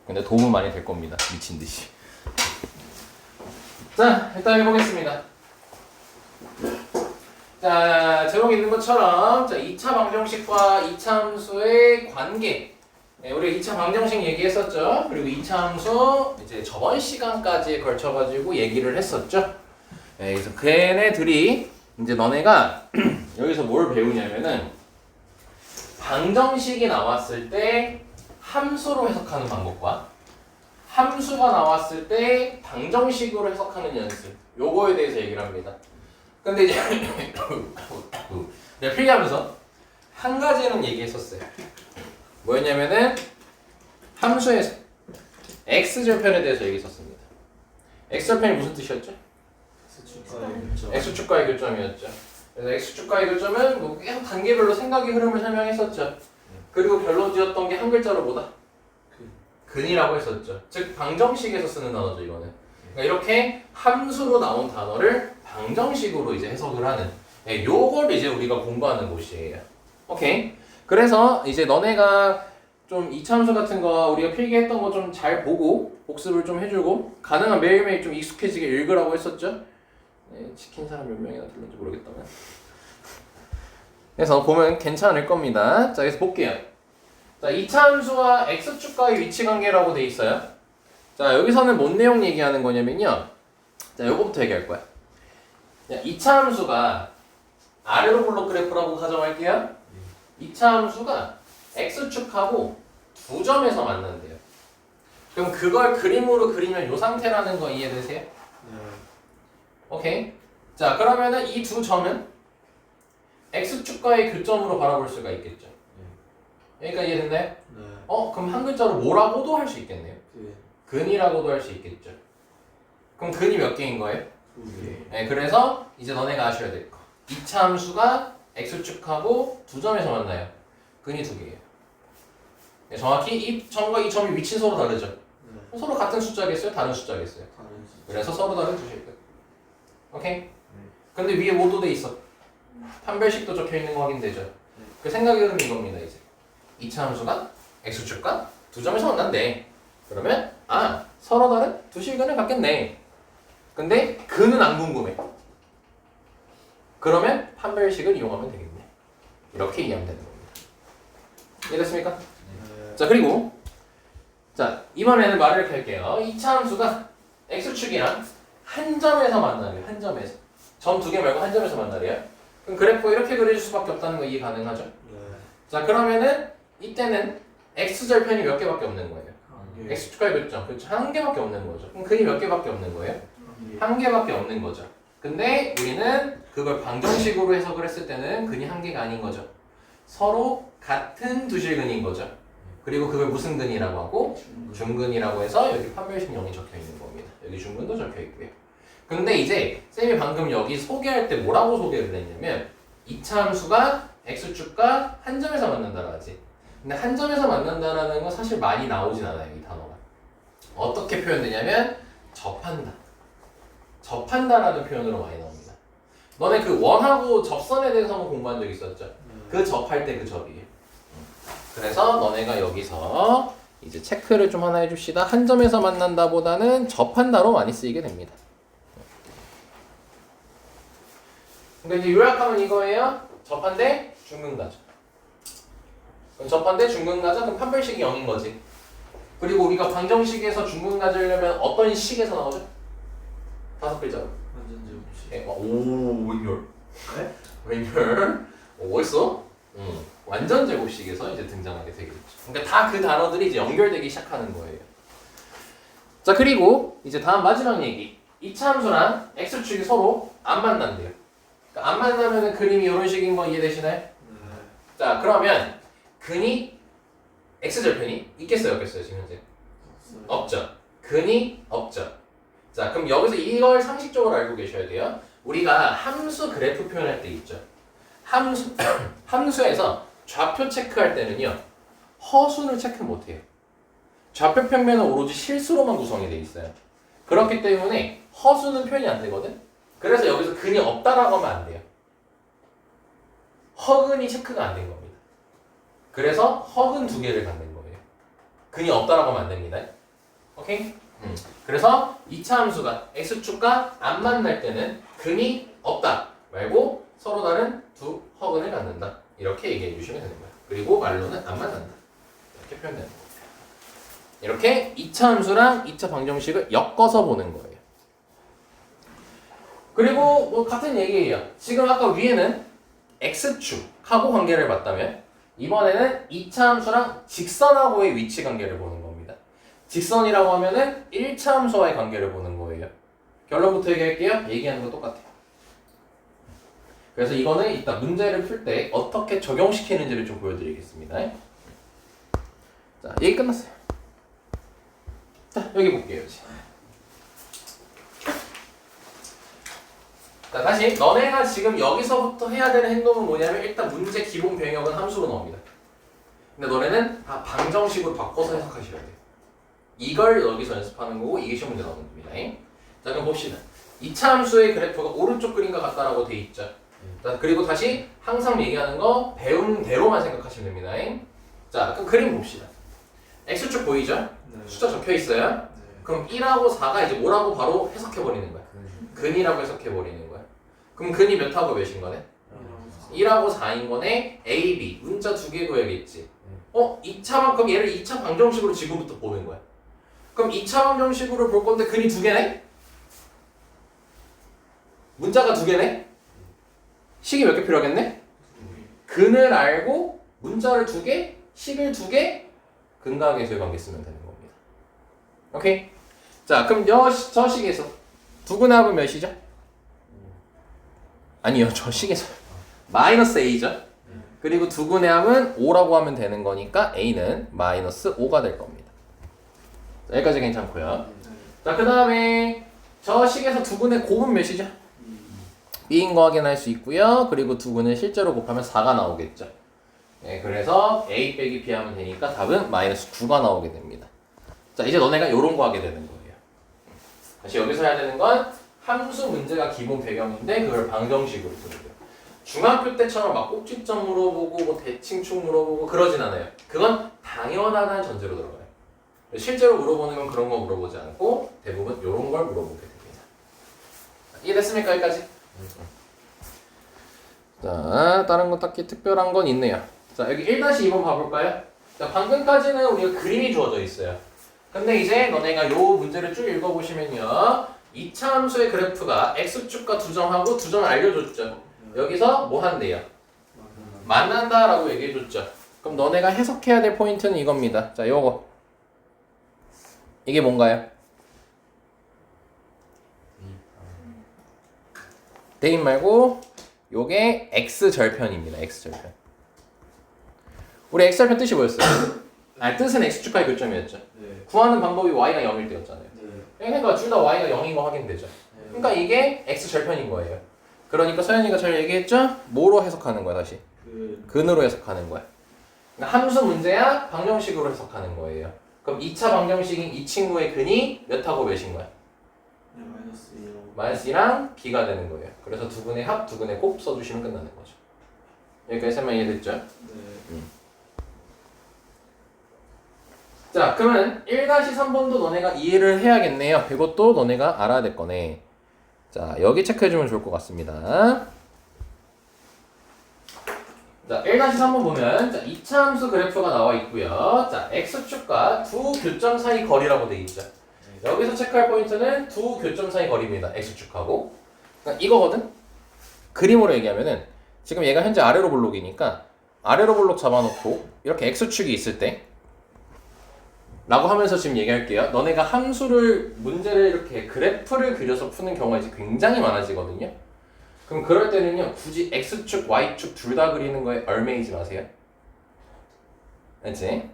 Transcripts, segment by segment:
근데 도움은 많이 될 겁니다. 미친 듯이. 자, 일단 해보겠습니다. 자, 제목 있는 것처럼 자, 2차 방정식과 2차 함수의 관계. 네, 우리 2차 방정식 얘기했었죠. 그리고 2차 함수 이제 저번 시간까지에 걸쳐가지고 얘기를 했었죠. 네, 그래서 걔네들이 이제 너네가 여기서 뭘 배우냐면은 방정식이 나왔을 때 함수로 해석하는 방법과 함수가 나왔을 때 방정식으로 해석하는 연습, 요거에 대해서 얘기를 합니다. 근데 이제 내가 필기하면서 한 가지는 얘기했었어요. 뭐였냐면은 함수에서 x절편에 대해서 얘기했었습니다. x절편이 무슨 뜻이었죠? x축과의 교점이었죠. 그래서 x축과의 교점은 뭐 계속 단계별로 생각의 흐름을 설명했었죠. 그리고 결론 지었던 게 한 글자로 뭐다? 근이라고 했었죠. 즉 방정식에서 쓰는 단어죠 이거는. 그러니까 이렇게 함수로 나온 단어를 방정식으로 이제 해석을 하는 요걸 이제 우리가 공부하는 곳이에요. 오케이. 그래서 이제 너네가 좀 이차함수 같은 거 우리가 필기했던 거 좀 잘 보고 복습을 좀 해주고 가능한 매일매일 좀 익숙해지게 읽으라고 했었죠. 네, 치킨 사람 몇 명이나 들는지 모르겠다만. 그래서 보면 괜찮을 겁니다. 자, 그래서 볼게요. 자, 2차 함수와 x축과의 위치 관계라고 돼 있어요. 자, 여기서는 뭔 내용 얘기하는 거냐면요. 자, 요거부터 얘기할 거야. 자, 2차 함수가 아래로 블록 그래프라고 가정할게요. 2차 함수가 x축하고 두 점에서 만난대요. 그럼 그걸 그림으로 그리면 요 상태라는 거 이해되세요? 네. 오케이. 자, 그러면은 이 두 점은 x축과의 교점으로 바라볼 수가 있겠죠. 여기까지 이해됐나요? 네. 그럼 한 글자로 뭐라고도 할 수 있겠네요. 근이라고도 할 수 있겠죠. 그럼 근이 몇 개인 거예요? 네, 그래서 이제 너네가 아셔야 될 거. 2차 함수가 x축하고 두 점에서 만나요. 근이 두 개예요. 네, 정확히 이 점과 이 점이 위치는 서로 다르죠. 네. 서로 같은 숫자겠어요? 다른 숫자겠어요? 그래서 서로 다른 두 숫자. 오케이? 근데 위에 뭐도 돼 있어? 판별식도 적혀 있는 거 확인되죠. 그 생각의 흐름이 이겁니다, 이제. 2차 함수가 x축과 두 점에서 만난대. 그러면 서로 다른 두 실근을 갖겠네. 근데 근은 안 궁금해. 그러면 판별식을 이용하면 되겠네. 이렇게 이해하면 되는 겁니다. 이해됐습니까? 네. 자, 그리고 자, 이번에는 말을 이렇게 할게요. 2차 함수가 x축이랑 한 점에서 만나래요. 한 점에서. 점 두 개 말고 한 점에서 만나래요. 그럼 그래프 이렇게 그려줄 수밖에 없다는 거 이해 가능하죠? 네. 자, 그러면은 이때는 x절편이 몇 개밖에 없는 거예요. x축과의 교점. 그렇죠. 한 개밖에 없는 거죠. 그럼 근이 몇 개밖에 없는 거예요? 한 개밖에 없는 거죠. 근데 우리는 그걸 방정식으로 해석을 했을 때는 근이 한 개가 아닌 거죠. 서로 같은 두 실근인 거죠. 그리고 그걸 무슨 근이라고 하고? 중근이라고 해서 여기 판별식 0이 적혀 있는 겁니다. 여기 중근도 적혀 있고요. 근데 이제 쌤이 방금 여기 소개할 때 뭐라고 소개를 했냐면 2차 함수가 x축과 한 점에서 만난다고 하지. 근데 한 점에서 만난다라는 건 사실 많이 나오진 않아요, 이 단어가. 어떻게 표현되냐면 접한다. 접한다라는 표현으로 많이 나옵니다. 너네 그 원하고 접선에 대해서 한번 공부한 적 있었죠? 그 접할 때 그 접이에요. 그래서 너네가 여기서 이제 체크를 좀 하나 해줍시다. 한 점에서 만난다 보다는 접한다로 많이 쓰이게 됩니다. 근데 이제 요약하면 이거예요. 접한대 중근가죠. 그럼 접한대 중근가죠? 그럼 판별식이 0인 거지. 그리고 우리가 방정식에서 중근가지려면 어떤 식에서 나오죠? 5글자로. 완전 제곱식. 네. 오, 웬열. 네? 웬열. 오, 멋있어? 완전 제곱식에서 이제 등장하게 되겠죠. 그러니까 다 그 단어들이 이제 연결되기 시작하는 거예요. 자, 그리고 이제 다음 마지막 얘기. 2차 함수랑 x축이 서로 안 만난대요. 그러니까 안 만나면은 그림이 이런 식인 거 이해되시나요? 네. 자, 그러면 근이 x절편이 있겠어요, 없겠어요, 지금 현재? 없죠. 근이 없죠. 자, 그럼 여기서 이걸 상식적으로 알고 계셔야 돼요. 우리가 함수 그래프 표현할 때 있죠. 함수에서 좌표 체크할 때는요. 허수를 체크 못해요. 좌표 평면은 오로지 실수로만 구성이 돼 있어요. 그렇기 때문에 허수는 표현이 안 되거든. 그래서 여기서 근이 없다라고 하면 안 돼요. 허근이 체크가 안 된 겁니다. 그래서 허근 두 개를 갖는 거예요. 근이 없다라고 하면 안 됩니다. 오케이? 그래서 2차 함수가 x축과 안 만날 때는 근이 없다 말고 서로 다른 두 허근을 갖는다. 이렇게 얘기해 주시면 되는 거예요. 그리고 말로는 안 만난다. 이렇게 표현되는 겁니다. 이렇게 2차 함수랑 2차 방정식을 엮어서 보는 거예요. 그리고 뭐 같은 얘기예요. 지금 아까 위에는 x축하고 관계를 봤다면 이번에는 2차 함수랑 직선하고의 위치 관계를 보는 겁니다. 직선이라고 하면은 1차 함수와의 관계를 보는 거예요. 결론부터 얘기할게요. 얘기하는 거 똑같아요. 그래서 이거는 이따 문제를 풀 때 어떻게 적용시키는지를 좀 보여드리겠습니다. 자, 얘기 끝났어요. 자, 여기 볼게요. 자, 다시 너네가 지금 여기서부터 해야 되는 행동은 뭐냐면 일단 문제 기본 병역은 함수로 나옵니다. 근데 너네는 다 방정식으로 바꿔서 해석하셔야 돼요. 이걸 여기서 연습하는 거고 이게 시험 문제 나오는 겁니다. 자, 그럼 봅시다. 2차 함수의 그래프가 오른쪽 그림과 같다라고 돼 있죠. 자, 그리고 다시 항상 얘기하는 거 배운 대로만 생각하시면 됩니다. 자, 그럼 그림 봅시다. x축 보이죠? 네. 숫자 적혀 있어요. 네. 그럼 1하고 4가 이제 뭐라고 바로 해석해 버리는 거야. 근이라고 해석해 버리는 거야. 그럼 근이 몇하고 몇인 거네? 1하고 4인 거네. A, B 문자 두 개 구해야겠지. 2차만큼 얘를 2차 방정식으로 지금부터 보는 거야. 그럼 2차 방정식으로 볼 건데 근이 두 개네? 문자가 두 개네? 식이 몇 개 필요하겠네? 근을 알고 문자를 두 개, 식을 두 개, 근과 계수의 관계 쓰면 되는 겁니다. 오케이? 자, 그럼 저 식에서 두 근의 합은 몇이죠? 아니요, 저 식에서 마이너스 A죠? 그리고 두 근의 합은 5라고 하면 되는 거니까 A는 마이너스 5가 될 겁니다. 자, 여기까지 괜찮고요. 자, 그 다음에 저 식에서 두 근의 곱은 몇이죠? B인 거 확인할 수 있고요. 그리고 두 근을 실제로 곱하면 4가 나오겠죠. 네, 그래서 A 빼기 B 하면 되니까 답은 마이너스 9가 나오게 됩니다. 자, 이제 너네가 요런 거 하게 되는 거예요. 다시 여기서 해야 되는 건 함수 문제가 기본 배경인데 그걸 방정식으로 푸는 거예요. 중학교 때처럼 막 꼭지점 물어보고 뭐 대칭축 물어보고 그러진 않아요. 그건 당연하다는 전제로 들어가요. 실제로 물어보는 건 그런 거 물어보지 않고 대부분 요런 걸 물어보게 됩니다. 이해됐습니까? 여기까지? 자, 다른 거 딱히 특별한 건 있네요. 자, 여기 1-2번 봐볼까요? 자, 방금까지는 우리가 그림이 주어져 있어요. 근데 이제 너네가 요 문제를 쭉 읽어보시면요. 2차 함수의 그래프가 x축과 두 점하고 두 점을 알려줬죠. 여기서 뭐 한대요? 만난다라고 얘기해줬죠. 그럼 너네가 해석해야 될 포인트는 이겁니다. 자, 요거. 이게 뭔가요? 대입 말고 요게 x절편입니다. x절편. 우리 x절편 뜻이 뭐였어요? 뜻은 x축과의 교점이었죠. 네. 구하는 방법이 y가 0일 때였잖아요. 네. 그러니까 둘 다 y가 0인 거 확인되죠. 그러니까 이게 x절편인 거예요. 그러니까 서현이가 잘 얘기했죠? 뭐로 해석하는 거야 다시? 근으로 해석하는 거야. 그러니까 함수 문제야 방정식으로 해석하는 거예요. 그럼 2차 방정식인 이 친구의 근이 몇하고 몇인 거야? 네, 마이너스 2라고. 마이너스 2랑 b가 되는 거예요. 그래서 두 근의 합, 두 근의 곱 써주시면 끝나는 거죠. 여기까지 설명 이해됐죠? 네. 자, 그러면 1-3번도 너네가 이해를 해야겠네요. 이것도 너네가 알아야 될 거네. 자, 여기 체크해주면 좋을 것 같습니다. 자, 1-3번 보면 자, 2차 함수 그래프가 나와 있고요. 자, x축과 두 교점 사이 거리라고 돼 있죠. 여기서 체크할 포인트는 두 교점 사이 거리입니다. x축하고. 그러니까 이거거든? 그림으로 얘기하면은 지금 얘가 현재 아래로 볼록이니까 아래로 볼록 잡아놓고 이렇게 x축이 있을 때 라고 하면서 지금 얘기할게요. 너네가 함수를 문제를 이렇게 그래프를 그려서 푸는 경우가 이제 굉장히 많아지거든요. 그럼 그럴 때는요. 굳이 x축, y축 둘 다 그리는 거에 얽매이지 마세요. 알지?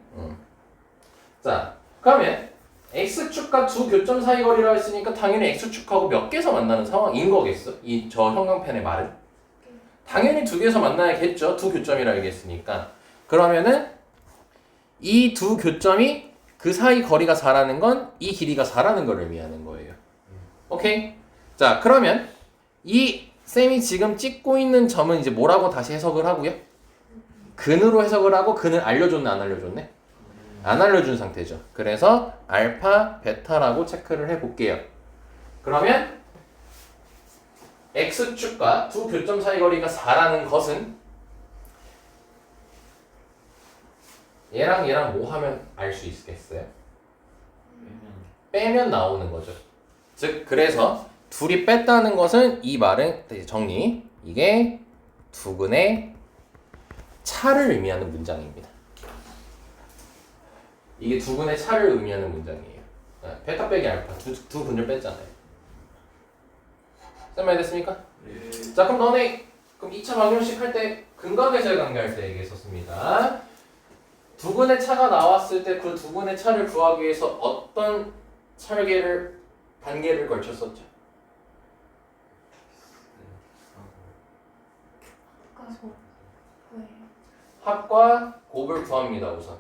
자, 그러면 x축과 두 교점 사이 거리라고 했으니까 당연히 x축하고 몇 개에서 만나는 상황인 거겠어? 이 저 형광펜의 말은? 당연히 두 개에서 만나야겠죠. 두 교점이라 얘기했으니까. 그러면은 이 두 교점이 그 사이 거리가 4라는 건 이 길이가 4라는 걸 의미하는 거예요. 오케이? 자, 그러면 이 쌤이 지금 찍고 있는 점은 이제 뭐라고 다시 해석을 하고요? 근으로 해석을 하고 근을 알려줬네 안 알려줬네? 안 알려준 상태죠. 그래서 알파, 베타라고 체크를 해볼게요. 그러면 x축과 두 교점 사이 거리가 4라는 것은 얘랑 얘랑 뭐 하면 알 수 있겠어요? 빼면 나오는 거죠. 즉 그래서 둘이 뺐다는 것은 이 말은 정리, 이게 두근의 차를 의미하는 문장입니다. 이게 두근의 차를 의미하는 문장이에요. 베타 빼기 알파 두 분을 뺐잖아요. 쌤 말 됐습니까? 네. 자 그럼 너네 그럼 2차 방정식 할 때 근각에서의 관계할 때 얘기했었습니다. 두근의 차가 나왔을 때 그 두근의 차를 구하기 위해서 어떤 단계를 걸쳤었죠? 합과 곱을 구합니다 우선.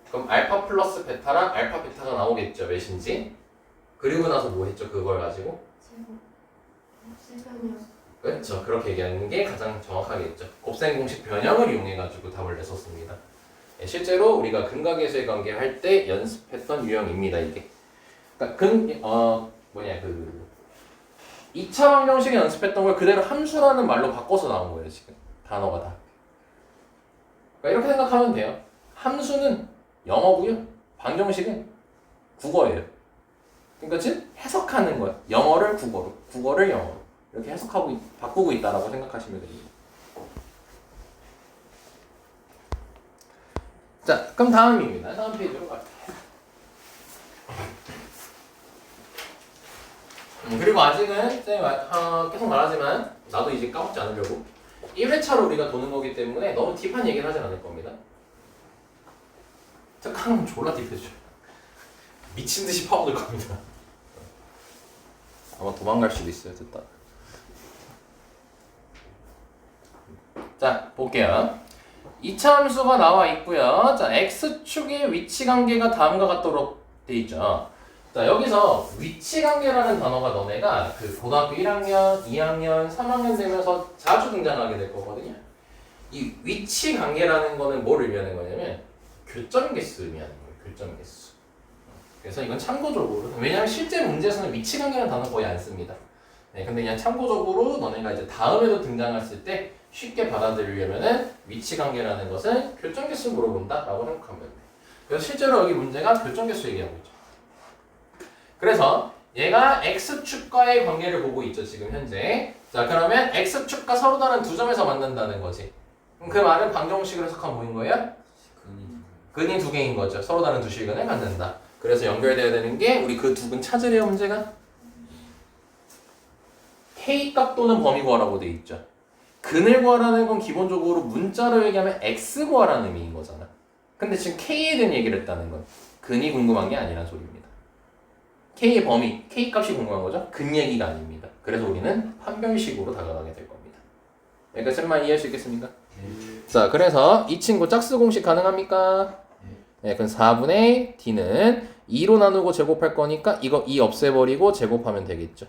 그럼 알파 플러스 베타랑 알파 베타가 나오겠죠 몇인지. 그리고 나서 뭐 했죠 그걸 가지고? 그렇죠. 그렇게 얘기하는 게 가장 정확하겠죠. 곱셈 공식 변형을 이용해 가지고 답을 냈었습니다. 실제로 우리가 근각에서의 관계 할 때 연습했던 유형입니다 이게. 그러니까 2차 방정식에 연습했던 걸 그대로 함수라는 말로 바꿔서 나온 거예요 지금 단어가 다. 그러니까 이렇게 생각하면 돼요. 함수는 영어고요. 방정식은 국어예요. 그러니까 즉 해석하는 거예요. 영어를 국어로, 국어를 영어로 이렇게 해석하고 바꾸고 있다라고 생각하시면 됩니다. 자, 그럼 다음입니다. 다음 페이지로 갈게요. 그리고 아직은 쌤이 계속 말하지만 나도 이제 까먹지 않으려고 1회차로 우리가 도는 거기 때문에 너무 딥한 얘기를 하진 않을 겁니다. 잠깐 졸라 딥해져. 미친 듯이 파고들 겁니다. 아마 도망갈 수도 있어요. 됐다. 자, 볼게요. 2차 함수가 나와 있고요. 자, x축의 위치 관계가 다음과 같도록 돼 있죠. 자, 여기서 위치 관계라는 단어가 너네가 그 고등학교 1학년, 2학년, 3학년 되면서 자주 등장하게 될 거거든요. 이 위치 관계라는 거는 뭘 의미하는 거냐면 교점 개수 의미하는 거예요. 교점 개수. 그래서 이건 참고적으로, 왜냐하면 실제 문제에서는 위치 관계라는 단어 거의 안 씁니다. 네, 근데 그냥 참고적으로 너네가 이제 다음에도 등장했을 때 쉽게 받아들이려면은 위치 관계라는 것은 교점 개수 물어본다라고 생각하면 돼. 그래서 실제로 여기 문제가 교점 개수 얘기하고 있죠. 그래서 얘가 x축과의 관계를 보고 있죠 지금 현재. 자 그러면 x축과 서로 다른 두 점에서 만난다는 거지. 그럼 그 말은 방정식으로 해석하면 뭐인 거예요? 근이 두 개인 거죠. 서로 다른 두 실근을 갖는다. 그래서 연결되어야 되는 게 우리 그 두 근 찾으래요 문제가. K값 또는 범위 구하라고 돼 있죠. 근을 구하라는 건 기본적으로 문자로 얘기하면 x 구하라는 의미인 거잖아. 근데 지금 K에 대한 얘기를 했다는 건 근이 궁금한 게 아니란 소리입니다. K의 범위, K값이 궁금한 거죠. 근 얘기가 아닙니다. 그래서 우리는 판별식으로 다가가게 될 겁니다. 그러니까 쌤만 이해할 수 있겠습니까? 자, 그래서 이 친구 짝수 공식 가능합니까? 네, 그럼 4분의 D는 2로 나누고 제곱할 거니까 이거 2 없애버리고 제곱하면 되겠죠.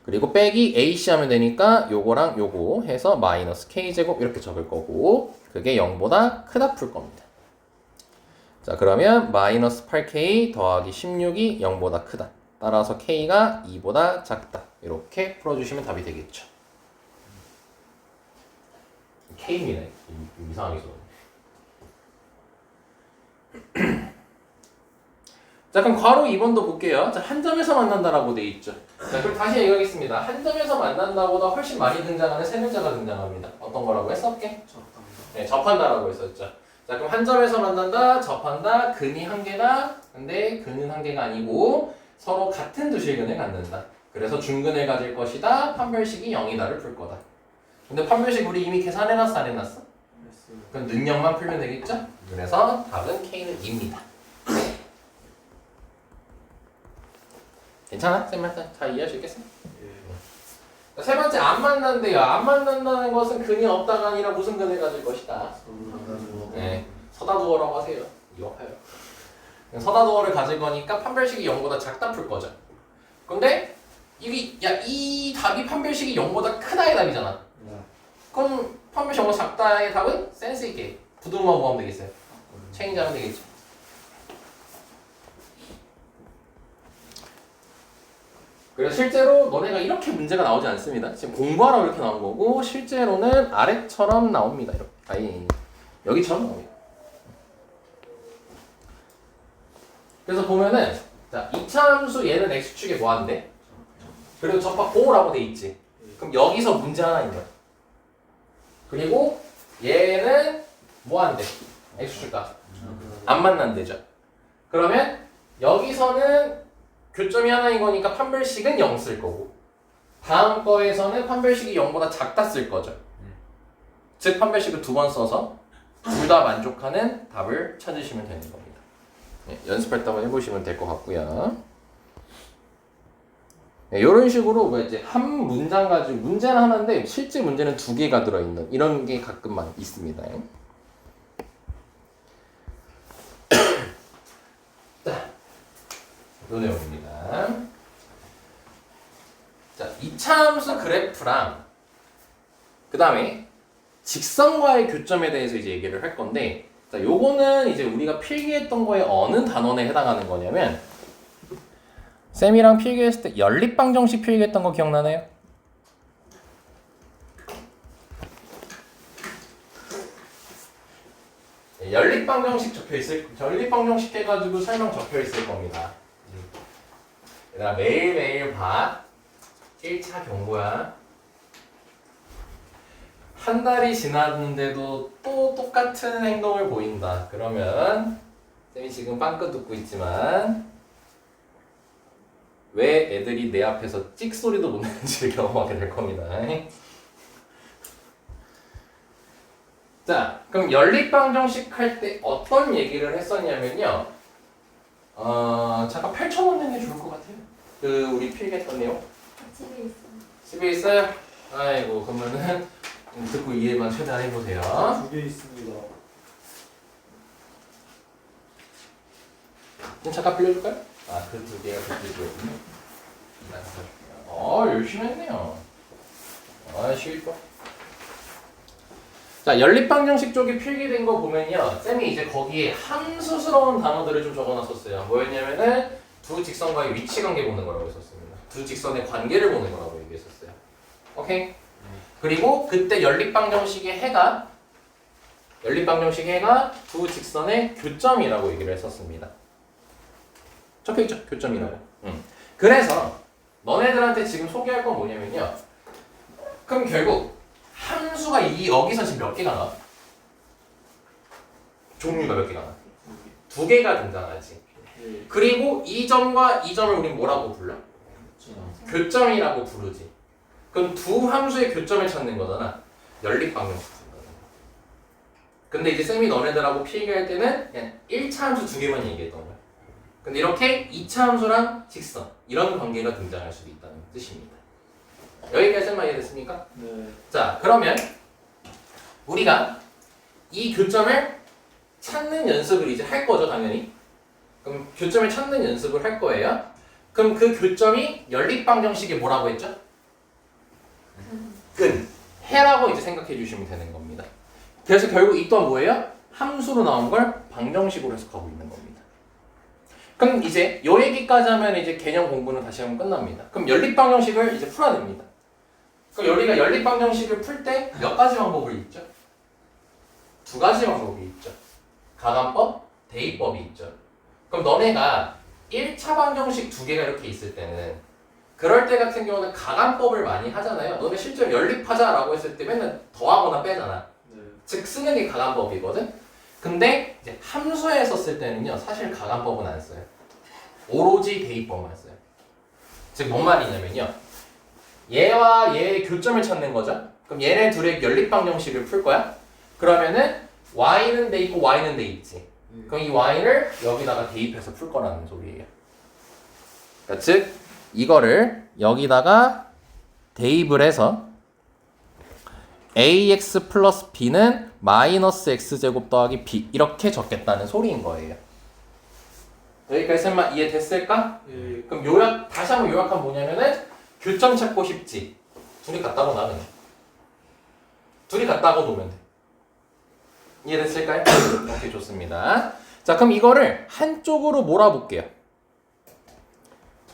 그리고 빼기 AC 하면 되니까 요거랑 요거 해서 마이너스 K제곱 이렇게 적을 거고 그게 0보다 크다 풀 겁니다. 자 그러면 마이너스 8K 더하기 16이 0보다 크다. 따라서 K가 2보다 작다. 이렇게 풀어주시면 답이 되겠죠. K입니다. 이상하게 써. 자 그럼 괄호 2번도 볼게요. 자, 한 점에서 만난다라고 돼 있죠. 자 그럼 다시 얘기하겠습니다. 한 점에서 만난다보다 훨씬 많이 등장하는 세 글자가 등장합니다. 어떤 거라고 했었게? 네, 접한다라고 했었죠. 자 그럼 한 점에서 만난다, 접한다, 근이 한 개다. 근데 근은 한 개가 아니고 서로 같은 두 실근을 갖는다. 그래서 중근을 가질 것이다. 판별식이 0이다를 풀 거다. 근데 판별식 우리 이미 계산해놨어 안 해놨어? 그럼 능력만 풀면 되겠죠? 그래서 답은 K는 2입니다. 괜찮아? 쌤 잘 이해할 수 있겠어? 예. 세 번째 안 만난대요. 안 만난다는 것은 근이 없다가 아니라 무슨 근을 가질 것이다. 네, 서다두어라고 하세요. 이어파요. 서다두어를 가질 거니까 판별식이 0보다 작다 풀 거죠. 근데 이 답이 판별식이 0보다 크다의 답이잖아. 그럼 판별식 0보다 작다의 답은 센스 있게 부등호만 구하면 되겠어요. 체인지하면 되겠죠. 그래서 실제로 너네가 이렇게 문제가 나오지 않습니다. 지금 공부하라고 이렇게 나온 거고 실제로는 아래처럼 나옵니다. 이렇게. 아니, 여기처럼 나옵니다. 그래서 보면은 자, 이차함수 얘는 x축에 뭐한대? 그리고 접합 O라고 돼 있지. 그럼 여기서 문제 하나 있는 거야. 그리고 얘는 뭐한대? x축과 안 만난대죠. 그러면 여기서는 교점이 하나인 거니까 판별식은 0 쓸 거고 다음 거에서는 판별식이 0보다 작다 쓸 거죠. 즉 판별식을 2번 써서 둘 다 만족하는 답을 찾으시면 되는 겁니다. 네, 연습할 때 한번 해보시면 될 것 같고요. 네, 이런 식으로 뭐 이제 한 문장 가지고 문제는 하나인데 실제 문제는 2개가 들어있는 이런 게 가끔 있습니다. 자, 요 내용입니다. 자, 이차함수 그래프랑 그 다음에 직선과의 교점에 대해서 이제 얘기를 할 건데, 자, 요거는 이제 우리가 필기했던 거에 어느 단원에 해당하는 거냐면, 쌤이랑 필기했을 때 연립방정식 필기했던 거 기억나나요? 연립방정식 연립방정식 해가지고 설명 적혀 있을 겁니다. 얘들아 매일매일 봐. 1차 경고야. 한 달이 지났는데도 또 똑같은 행동을 보인다. 그러면 쌤이 지금 빵긋 웃고 있지만 왜 애들이 내 앞에서 찍 소리도 못 내는지를 경험하게 될 겁니다. 자, 그럼 연립방정식 할 때 어떤 얘기를 했었냐면요. 잠깐 펼쳐놓는 게 좋을 것 같아요. 우리 필기했던 내용. 집에 있어. 집에 있어요? 아이고, 그러면은 듣고 이해만 최대한 해보세요. 2개 있습니다. 잠깐 빌려줄까요? 그 2개가 그쪽이었군요. 열심히 했네요. 쉽다. 자, 연립방정식 쪽에 필기된 거 보면요. 쌤이 이제 거기에 함수스러운 단어들을 좀 적어놨었어요. 뭐였냐면은 두 직선과의 위치 관계 보는 거라고 했었습니다. 두 직선의 관계를 보는 거라고 얘기했었어요. 오케이? 그리고 그때 연립방정식의 해가 두 직선의 교점이라고 얘기를 했었습니다. 적혀있죠? 교점이라고. 그래서 너네들한테 지금 소개할 건 뭐냐면요. 그럼 결국 함수가 여기서 지금 몇 개가 나와? 종류가 몇 개가 나와? 2개가 등장하지. 그리고 이 점과 이 점을 우린 뭐라고 불러? 교점이라고 부르지. 그럼 두 함수의 교점을 찾는 거잖아. 연립방정식인 거잖아. 근데 이제 쌤이 너네들하고 필기할 때는 그냥 1차 함수 2개만 얘기했던 거야. 근데 이렇게 2차 함수랑 직선 이런 관계가 등장할 수도 있다는 뜻입니다. 여기까지 쌤만 이해됐습니까? 네. 자, 그러면 우리가 이 교점을 찾는 연습을 이제 할 거죠, 당연히. 그럼 교점을 찾는 연습을 할 거예요. 그럼 그 교점이 연립방정식이 뭐라고 했죠? 근, 해라고 이제 생각해 주시면 되는 겁니다. 그래서 결국 이 또한 뭐예요? 함수로 나온 걸 방정식으로 해석하고 있는 겁니다. 그럼 이제 요 얘기까지 하면 이제 개념 공부는 다시 하면 끝납니다. 그럼 연립방정식을 이제 풀어냅니다. 그럼 우리가 연립방정식을 풀 때 몇 가지 방법이 있죠? 2가지 방법이 있죠. 가감법, 대입법이 있죠. 그럼 너네가 1차 방정식 2개가 이렇게 있을 때는 그럴 때 같은 경우는 가감법을 많이 하잖아요. 너네 실제로 연립하자라고 했을 때 맨날 더하거나 빼잖아. 네. 즉 쓰는 게 가감법이거든. 근데 이제 함수에 썼을 때는요. 사실 가감법은 안 써요. 오로지 대입법만 써요. 즉 뭔 말이냐면요. 얘와 얘의 교점을 찾는 거죠. 그럼 얘네 둘의 연립방정식을 풀 거야. 그러면은 y는 돼 있고 y는 돼 있지. 그럼 이 y를 여기다가 대입해서 풀 거라는 소리예요. 그러니까 즉 이거를 여기다가 대입을 해서 ax 플러스 b는 마이너스 x제곱 더하기 b 이렇게 적겠다는 소리인 거예요. 여기까지 설마 이해됐을까? 예. 그럼 다시 한번 요약하면 뭐냐면은 교점 찾고 싶지. 둘이 같다고 나는. 둘이 같다고 놓으면 돼. 이해됐을까요? 오케이, 좋습니다. 자, 그럼 이거를 한쪽으로 몰아볼게요.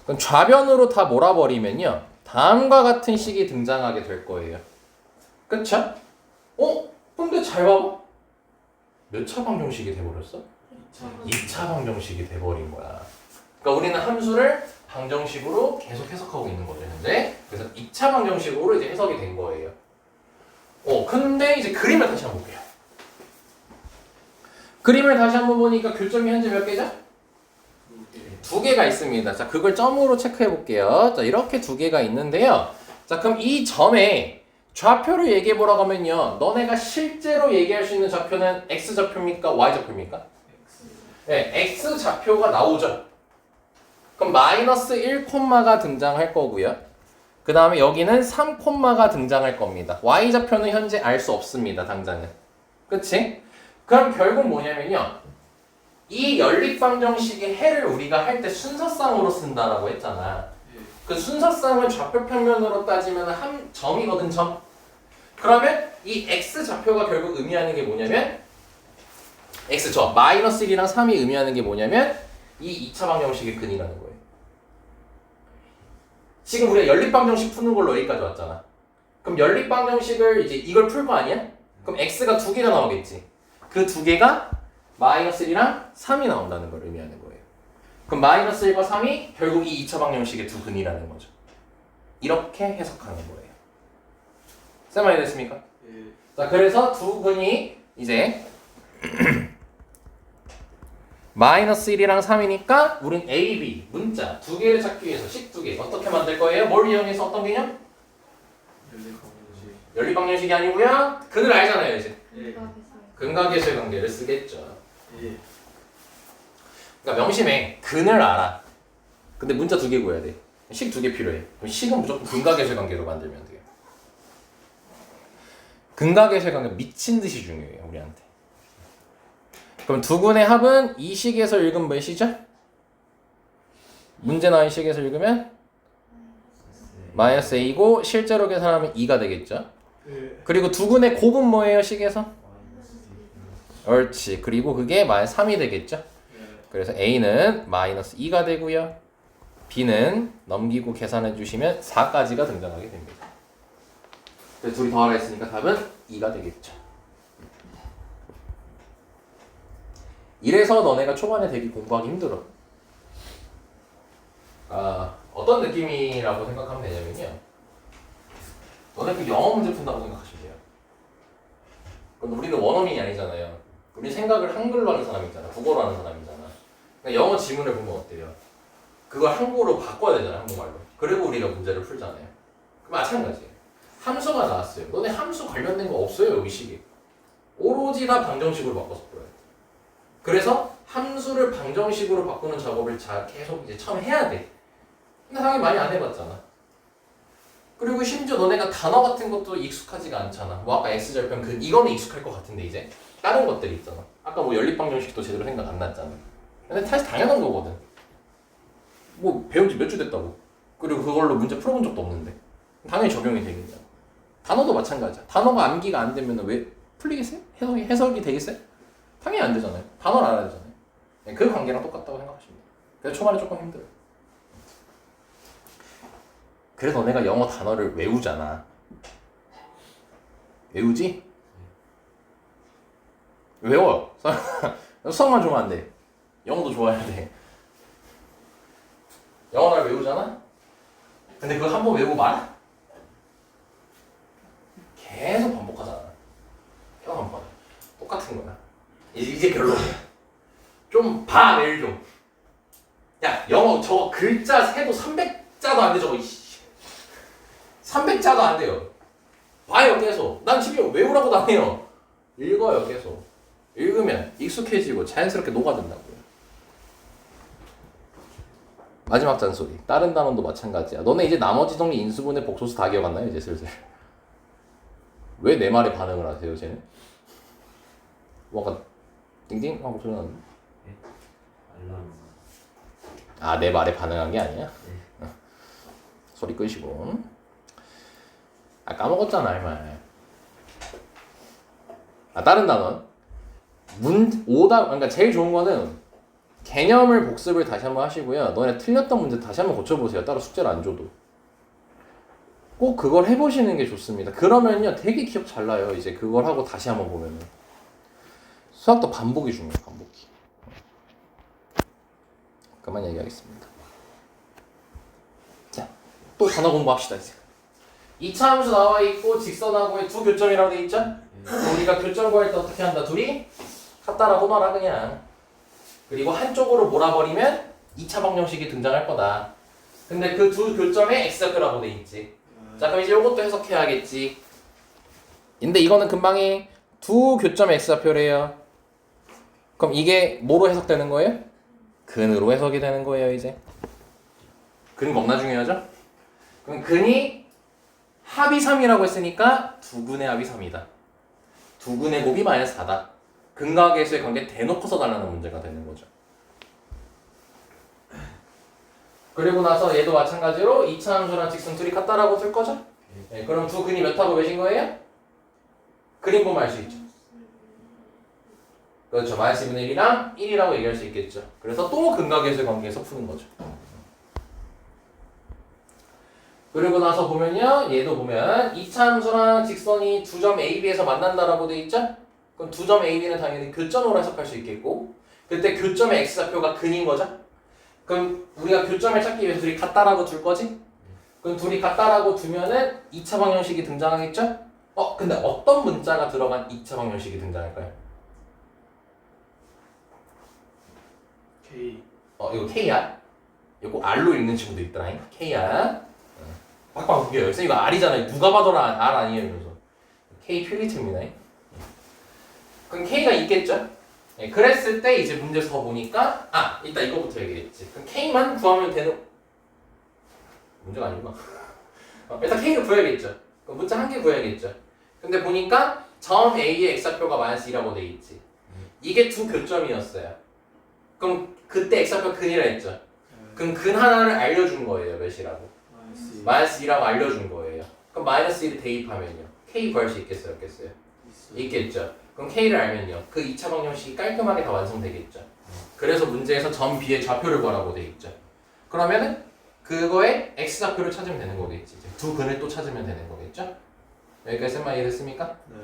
그럼 좌변으로 다 몰아버리면요. 다음과 같은 식이 등장하게 될 거예요. 그쵸? 근데 잘 봐봐. 몇 차 방정식이 돼버렸어? 2차 방정식이 돼버린 거야. 그러니까 우리는 함수를 방정식으로 계속 해석하고 있는 거죠, 현재. 그래서 2차 방정식으로 이제 해석이 된 거예요. 근데 이제 그림을 다시 한번 볼게요. 그림을 다시 한번 보니까 교점이 현재 몇 개죠? 2개가 있습니다. 자, 그걸 점으로 체크해 볼게요. 자, 이렇게 2개가 있는데요. 자, 그럼 이 점에 좌표를 얘기해 보라고 하면요. 너네가 실제로 얘기할 수 있는 좌표는 X좌표입니까? Y좌표입니까? 네, X좌표가 나오죠. 그럼 마이너스 1콤마가 등장할 거고요. 그 다음에 여기는 3콤마가 등장할 겁니다. Y좌표는 현재 알 수 없습니다. 당장은. 그치? 그럼 결국 뭐냐면요. 이 연립방정식의 해를 우리가 할 때 순서상으로 쓴다라고 했잖아. 그 순서상은 좌표 평면으로 따지면 한 점이거든, 점. 그러면 이 X좌표가 결국 의미하는 게 뭐냐면 X죠. 마이너스 1이랑 3이 의미하는 게 뭐냐면 이 2차 방정식의 근이라는 거예요. 지금 우리가 연립방정식 푸는 걸로 여기까지 왔잖아. 그럼 연립방정식을 이제 이걸 풀 거 아니야? 그럼 X가 2개가 나오겠지. 그 2개가 마이너스 1이랑 3이 나온다는 걸 의미하는 거예요. 그럼 마이너스 1과 3이 결국 이 2차 방정식의 두 근이라는 거죠. 이렇게 해석하는 거예요. 쌤 많이 됐습니까? 예. 자, 그래서 두 근이 이제 마이너스 1이랑 3이니까 우린 A, B 문자 2개를 찾기 위해서 식 2개 어떻게 만들 거예요? 뭘 이용해서 어떤 개념? 연립방정식. 연립방정식이 아니고요. 근을 알잖아요, 이제. 예. 근과계수의 관계를 쓰겠죠. 예. 그러니까 명심해. 근을 알아. 근데 문자 2개 구해야 돼. 식 2개 필요해. 그럼 식은 무조건 근과계수의 관계로 만들면 돼요. 근과계수의 관계 미친 듯이 중요해요, 우리한테. 그럼 두 근의 합은 이 식에서 읽으면 몇이죠? 문제 나온 식에서 읽으면 마이너스 A고 실제로 계산하면 2가 되겠죠? 예. 그리고 두 근의 곱은 뭐예요, 식에서? 옳지. 그리고 그게 마이너스 3이 되겠죠? 그래서 A는 마이너스 2가 되고요. B는 넘기고 계산해 주시면 4까지가 등장하게 됩니다. 그래서 둘이 더하라 했으니까 답은 2가 되겠죠. 이래서 너네가 초반에 되게 공부하기 힘들어. 어떤 느낌이라고 생각하면 되냐면요. 너네 그 영어 문제 푼다고 생각하시면 돼요. 그럼 우리는 원어민이 아니잖아요. 우리 생각을 한글로 하는 사람이잖아. 국어로 하는 사람이잖아. 그러니까 영어 지문을 보면 어때요? 그걸 한국어로 바꿔야 되잖아, 한국말로. 그리고 우리가 문제를 풀잖아요. 그 마찬가지예요. 함수가 나왔어요. 너네 함수 관련된 거 없어요, 여기 식에. 오로지 다 방정식으로 바꿔서 풀어요. 그래서 함수를 방정식으로 바꾸는 작업을 계속 이제 처음 해야 돼. 근데 당연히 많이 안 해봤잖아. 그리고 심지어 너네가 단어 같은 것도 익숙하지가 않잖아. 뭐 아까 X절편 이거는 익숙할 것 같은데 이제 다른 것들이 있잖아. 아까 뭐 연립방정식도 제대로 생각 안 났잖아. 근데 사실 당연한 거거든. 뭐 배운 지 몇 주 됐다고. 그리고 그걸로 문제 풀어본 적도 없는데 당연히 적용이 되겠냐. 단어도 마찬가지야. 단어가 암기가 안 되면 왜 풀리겠어요? 해석이 되겠어요? 당연히 안 되잖아요. 단어를 알아야 되잖아요. 그 관계랑 똑같다고 생각하시면 돼요. 그래서 초반에 조금 힘들어요. 그래서 너네가 영어 단어를 외우잖아. 외우지? 외워요. 수학만 좋으면 안 돼. 영어도 좋아야 돼. 영어를 외우잖아? 근데 그걸 한 번 외우고 말아? 계속 반복하잖아. 계속 반복하잖아. 똑같은 거야. 이제 결론이야. 좀 봐, 내일 좀. 야, 영어 저거 글자 세도 300자도 안 돼, 저거. 300자도 안 돼요. 봐요, 계속. 난 집에 외우라고도 안 해요. 읽어요, 계속. 읽으면 익숙해지고 자연스럽게 녹아든다고요. 마지막 잔소리. 다른 단원도 마찬가지야. 너네 이제 나머지 정리 인수분해 복소수 다 기억 안 나요, 이제 슬슬. 왜 내 말에 반응을 하세요, 쟤는? 뭔가 띵띵 하고 소리 나는데? 아, 내 말에 반응한 게 아니야? 소리 끄시고. 까먹었잖아, 이 말. 다른 단원. 오답, 그러니까 제일 좋은 거는 개념을 복습을 다시 한번 하시고요. 너네 틀렸던 문제 다시 한번 고쳐보세요. 따로 숙제를 안 줘도. 꼭 그걸 해보시는 게 좋습니다. 그러면요 되게 기억 잘 나요. 이제 그걸 하고 다시 한번 보면은. 수학도 반복이 중요해요. 반복이. 그만 얘기하겠습니다. 자, 또 단어 공부합시다 이제. 이차 함수 나와 있고 직선하고의 두 교점이라고 돼 있죠? 우리가 교점 구할 때 어떻게 한다? 둘이 같다라고 놔라 그냥. 그리고 한쪽으로 몰아버리면 2차 방정식이 등장할 거다. 근데 그 두 교점에 x좌표라고 돼 있지. 자 그럼 이제 이것도 해석해야겠지. 근데 이거는 금방이 두 교점의 x좌표래요. 그럼 이게 뭐로 해석되는 거예요? 근으로 해석이 되는 거예요 이제. 근 겁나 중요하죠? 그럼 근이 합이 3이라고 했으니까 두 근의 합이 3이다. 두 근의 곱이 마이너스 4다. 근과 계수의 관계 대놓고서 달라는 문제가 되는 거죠. 그리고 나서 얘도 마찬가지로 2차 함수랑 직선 둘이 같다라고 쓸 거죠? 네, 그럼 두 근이 몇 하고 몇인 거예요? 그림 보면 알 수 있죠. 그렇죠. 마이너스 2분의 1이랑 1이라고 얘기할 수 있겠죠. 그래서 또 근과 계수의 관계에서 푸는 거죠. 그리고 나서 보면요. 얘도 보면 2차 함수랑 직선이 두 점 A, B에서 만난다라고 돼 있죠? 그럼 두 점 A, B는 당연히 교점으로 해석할 수 있겠고 그때 교점의 X좌표가 근인 거죠? 그럼 우리가 교점을 찾기 위해서 둘이 같다라고 둘 거지? 그럼 둘이 같다라고 두면은 2차 방정식이 등장하겠죠? 근데 어떤 문자가 들어간 2차 방정식이 등장할까요? K. 이거 K야? 이거 R로 읽는 친구도 있더라. K야. 빡빡 웃겨요. 선생님 이거 R이잖아요. 누가 봐도 R 아니에요 이러면서. K 퓰리트입니다. 그럼 K가 있겠죠? 네, 그랬을 때 이제 문제에서 더 보니까 일단 이거부터 얘기했지. 그럼 K만 구하면 되는 문제가 아니구나. 일단 K를 구해야겠죠. 그럼 문자 한 개 구해야겠죠. 근데 보니까 점 A의 X좌표가 마이너스 2라고 돼 있지. 이게 두 교점이었어요. 그럼 그때 X좌표 근이라 했죠. 그럼 근 하나를 알려준 거예요. 몇이라고? 마이너스 2라고 알려준 거예요. 그럼 마이너스 1을 대입하면요. K 구할 수 있겠어요? 없겠어요? 있겠죠. 그럼 K를 알면요. 그 2차 방정식이 깔끔하게 다 완성되겠죠. 그래서 문제에서 점 B의 좌표를 구하라고 돼 있죠. 그러면은 그거에 X좌표를 찾으면 되는 거겠지. 이제 두 근을 또 찾으면 되는 거겠죠. 여기까지 쌤만 이해됐습니까? 네.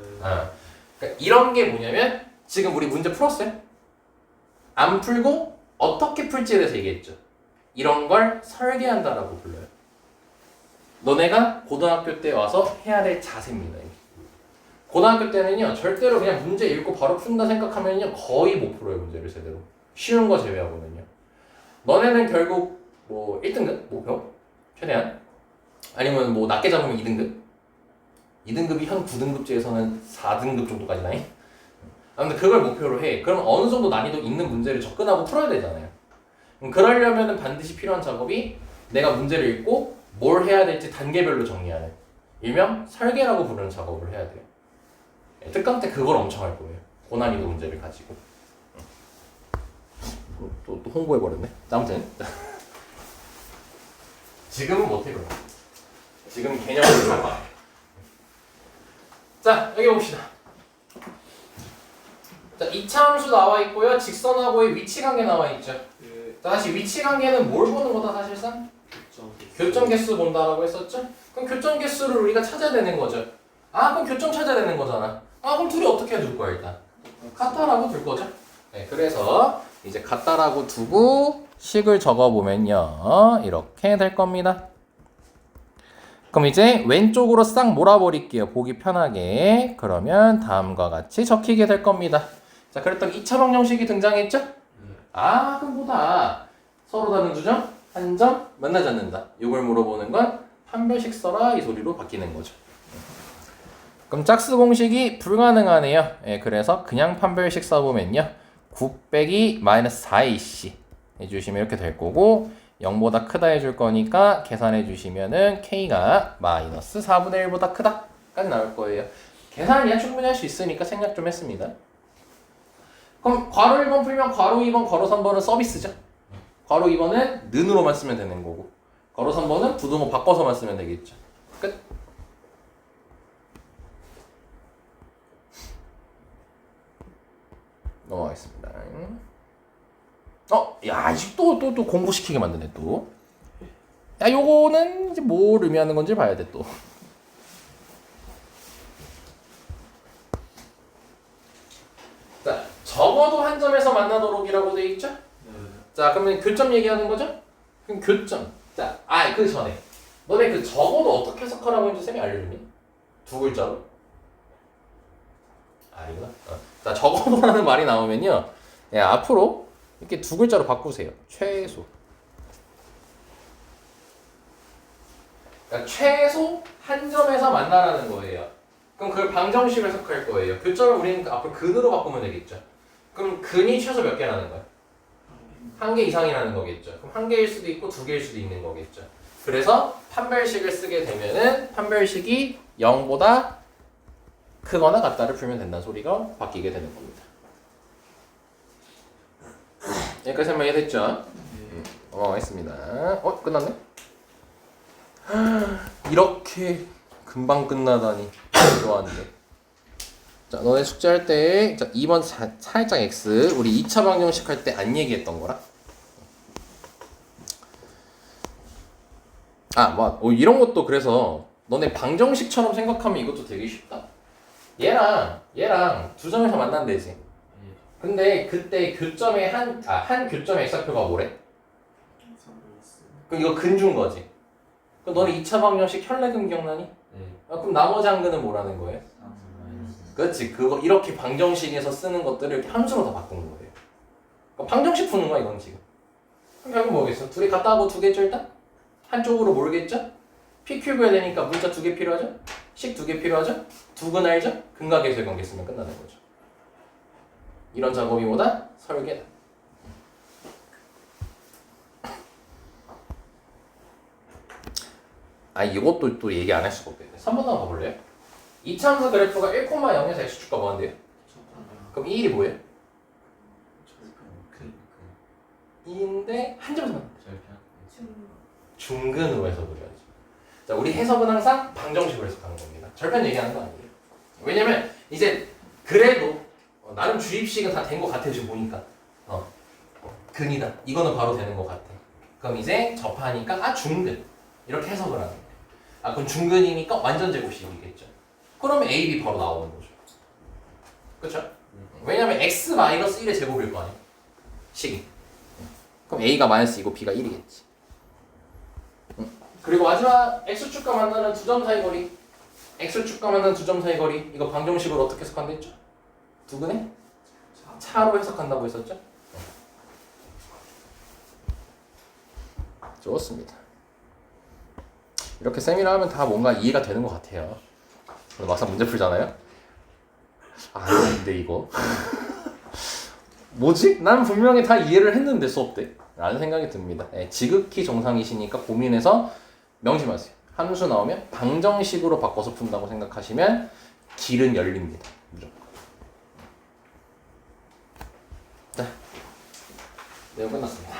그러니까 이런 게 뭐냐면 지금 우리 문제 풀었어요? 안 풀고 어떻게 풀지에 대해서 얘기했죠. 이런 걸 설계한다라고 불러요. 너네가 고등학교 때 와서 해야 될 자세입니다. 고등학교 때는요 절대로 그냥 문제 읽고 바로 푼다 생각하면요 거의 못 풀어요. 문제를 제대로. 쉬운 거 제외하고는요. 너네는 결국 뭐 1등급 목표 최대한 아니면 뭐 낮게 잡으면 2등급 2등급이 현 9등급제에서는 4등급 정도까지 나이. 아무튼 그걸 목표로 해. 그럼 어느 정도 난이도 있는 문제를 접근하고 풀어야 되잖아요. 그러려면 반드시 필요한 작업이 내가 문제를 읽고 뭘 해야 될지 단계별로 정리하는 일명 설계라고 부르는 작업을 해야 돼요. 특강 때 그걸 엄청 할 거예요. 고난이도 문제를 가지고. 또 홍보해버렸네. 아무튼 지금은 못해 그럼. 지금 개념을 잡아. 자 여기 봅시다. 자 2차 함수 나와 있고요. 직선하고의 위치 관계 나와 있죠. 자 다시 위치 관계는 뭘 보는 거다 사실상? 교점 개수 본다라고 했었죠? 그럼 교점 개수를 우리가 찾아야 되는 거죠. 그럼 교점 찾아야 되는 거잖아. 그럼 둘이 어떻게 둘 거야 일단? 같다라고 둘 거죠. 네, 그래서 이제 같다라고 두고 식을 적어보면요 이렇게 될 겁니다. 그럼 이제 왼쪽으로 싹 몰아버릴게요. 보기 편하게. 그러면 다음과 같이 적히게 될 겁니다. 자 그랬더니 2차 방정식이 등장했죠? 그럼 뭐다. 서로 다른 두 점, 한 점 만나지 않는다. 이걸 물어보는 건 판별식 써라 이 소리로 바뀌는 거죠. 그럼 짝수 공식이 불가능하네요. 그래서 그냥 판별식 써보면요 9 빼기 마이너스 4ac 해주시면 이렇게 될 거고 0보다 크다 해줄 거니까 계산해 주시면은 k가 마이너스 4분의 1보다 크다 까지 나올 거예요. 계산은 그냥 충분히 할 수 있으니까 생략 좀 했습니다. 그럼 괄호 1번 풀면 괄호 2번, 괄호 3번은 서비스죠. 괄호 2번은 는으로만 쓰면 되는 거고 괄호 3번은 부등호 바꿔서만 쓰면 되겠죠. 끝. 넘어가겠습니다. 야, 이제 또 공부시키게 만드네 또. 야, 요거는 이제 뭘 의미하는 건지 봐야 돼 또. 자, 적어도 한 점에서 만나도록이라고 돼 있죠? 네. 자, 그러면 교점 얘기하는 거죠? 그럼 교점. 자, 그 전에 너네 그 적어도 어떻게 해석하라고 했는지 쌤이 알려주니? 두 글자로? 아니구나. 자, 적어도라는 말이 나오면요, 야, 앞으로 이렇게 두 글자로 바꾸세요. 최소. 그러니까 최소 한 점에서 만나라는 거예요. 그럼 그걸 방정식으로 해석할 거예요. 교점을 우리는 앞으로 근으로 바꾸면 되겠죠. 그럼 근이 최소 몇 개라는 거야? 한 개 이상이라는 거겠죠. 그럼 한 개일 수도 있고 두 개일 수도 있는 거겠죠. 그래서 판별식을 쓰게 되면은 판별식이 0보다 크거나 같다를 풀면 된다는 소리가 바뀌게 되는 겁니다. 여기까지 설명이 됐죠? 했습니다. 끝났네? 이렇게 금방 끝나다니 좋아하는데. 자, 너네 숙제할 때 2번 살짝 X 우리 2차 방정식 할 때 안 얘기했던 거라. 이런 것도 그래서 너네 방정식처럼 생각하면 이것도 되게 쉽다. 얘랑 두 점에서 만난대지. 근데 그때 교점의 한 교점의 X좌표가 뭐래? 그럼 이거 근 준 거지. 그럼 너네 2차 방정식 혈내근 기억나니? 네. 그럼 나머지 한 근은 뭐라는 거예요? 그렇지. 그거 이렇게 방정식에서 쓰는 것들을 이렇게 함수로 다 바꾸는 거예요. 그러니까 방정식 푸는 거야 이건 지금. 그럼 결국 뭐겠어? 둘이 같다 하고 두 개죠 일단? 한쪽으로 모르겠죠? PQ 해야 되니까 문자 두 개 필요하죠? 식 두 개 필요하죠? 두 근 알죠? 근과 계수의 관계 쓰면 끝나는 거죠. 이런 작업이 뭐다? 설계다. 이것도 또 얘기 안 할 수가 없겠네. 3번 한번 가볼래요? 이차함수 그래프가 1,0에서 x축과 뭐한대요? 그럼 이 1이 뭐예요? 2인데 한 점에서 만난다. 중근으로 해석을 해야지. 자, 우리 해석은 항상 방정식으로 해석하는 겁니다. 절편 얘기하는 거 아니에요. 왜냐면 이제 그래도 나름 주입식은 다 된 것 같아 지금 보니까. 근이다. 이거는 바로 되는 것 같아. 그럼 이제 접하니까 중근 이렇게 해석을 하는 거예요. 그럼 중근이니까 완전 제곱식이겠죠. 그러면 A, B 바로 나오는 거죠. 그렇죠? 왜냐면 x-1의 제곱일 거 아니야. 식이. 그럼 A가 -2고 B가 1이겠지. 그리고 마지막 x축과 만나는 두 점 사이 거리. x축과 만나는 두 점 사이 거리. 이거 방정식으로 어떻게 해석한다 했죠? 두근에 차로 해석한다고 했었죠? 좋습니다. 이렇게 쌤이라 하면 다 뭔가 이해가 되는 것 같아요. 막상 문제 풀잖아요. 근데 이거 뭐지? 난 분명히 다 이해를 했는데 수업 때 라는 생각이 듭니다. 지극히 정상이시니까 고민해서 명심하세요. 함수 나오면 방정식으로 바꿔서 푼다고 생각하시면 길은 열립니다. 무조건. 자, 내용 끝났습니다.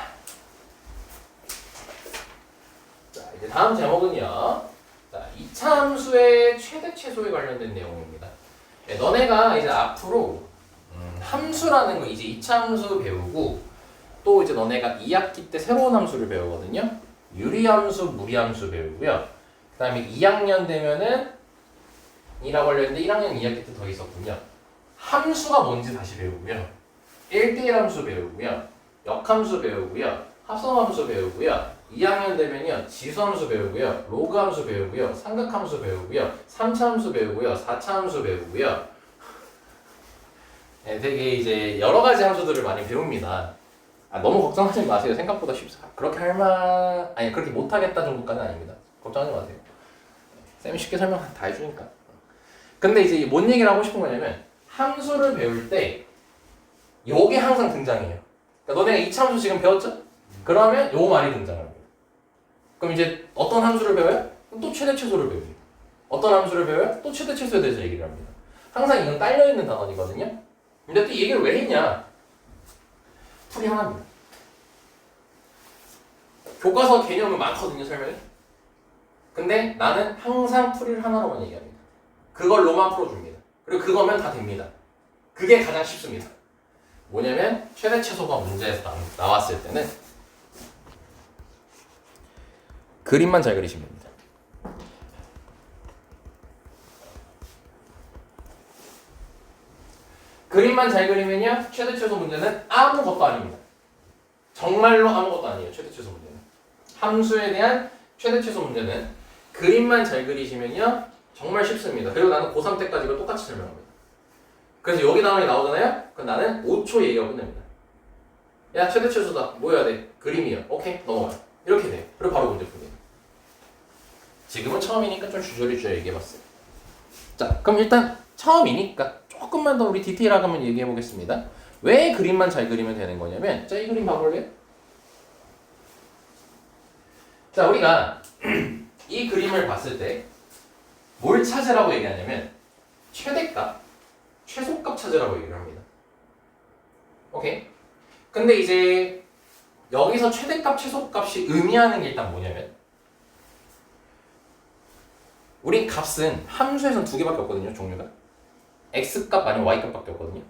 자, 이제 다음 제목은요. 자, 2차 함수의 최대 최소에 관련된 내용입니다. 너네가 이제 앞으로 함수라는 거 이제 2차 함수 배우고 또 이제 너네가 2학기 때 새로운 함수를 배우거든요. 유리함수, 무리함수 배우고요. 그 다음에 2학년 되면은 이라고 관련된 1학년 2학기 때 더 있었군요. 함수가 뭔지 다시 배우고요. 1대1 함수 배우고요. 역함수 배우고요. 합성함수 배우고요. 2학년 되면요. 지수함수 배우고요. 로그함수 배우고요. 삼각함수 배우고요. 3차 함수 배우고요. 4차 함수 배우고요. 되게 이제 여러 가지 함수들을 많이 배웁니다. 너무 걱정하지 마세요. 생각보다 쉽습니다. 그렇게 그렇게 못하겠다 정도까지는 아닙니다. 걱정하지 마세요. 쌤이 쉽게 설명 다 해주니까. 근데 이제 뭔 얘기를 하고 싶은 거냐면 함수를 배울 때 요게 항상 등장해요. 그러니까 너네가 2차 함수 지금 배웠죠? 그러면 요 말이 등장합니다. 그럼 이제 어떤 함수를 배워요? 또 최대 최소를 배웁니다. 어떤 함수를 배워요? 또 최대 최소에 대해서 얘기를 합니다. 항상 이건 딸려있는 단원이거든요. 근데 또 이 얘기를 왜 했냐? 풀이 하나입니다. 교과서 개념은 많거든요, 설명이. 근데 나는 항상 풀이를 하나로만 얘기합니다. 그걸로만 풀어줍니다. 그리고 그거면 다 됩니다. 그게 가장 쉽습니다. 뭐냐면 최대 최소가 문제에서 나왔을 때는 그림만 잘 그리시면 됩니다. 그림만 잘 그리면요 최대 최소 문제는 아무것도 아닙니다. 정말로 아무것도 아니에요. 최대 최소 문제는. 함수에 대한 최대 최소 문제는 그림만 잘 그리시면요 정말 쉽습니다. 그리고 나는 고3 때까지 이걸 똑같이 설명합니다. 그래서 여기 단원이 나오잖아요. 그럼 나는 5초 얘기가 끝납니다. 야 최대 최소다. 뭐 해야 돼? 그림이요. 오케이 넘어가요. 이렇게 돼요. 그리고 바로 문제 풉니다. 지금은 처음이니까 좀 주저리주저 얘기해봤어요. 자 그럼 일단 처음이니까 조금만 더 우리 디테일하게 한번 얘기해보겠습니다. 왜 그림만 잘 그리면 되는 거냐면 자 이 그림 봐볼래요? 자 우리가 이 그림을 봤을 때 뭘 찾으라고 얘기하냐면 최대값, 최소값 찾으라고 얘기를 합니다. 오케이? 근데 이제 여기서 최대값, 최소값이 의미하는 게 일단 뭐냐면 우린 값은 함수에선 두 개밖에 없거든요. 종류가 x값 아니면 y값밖에 없거든요.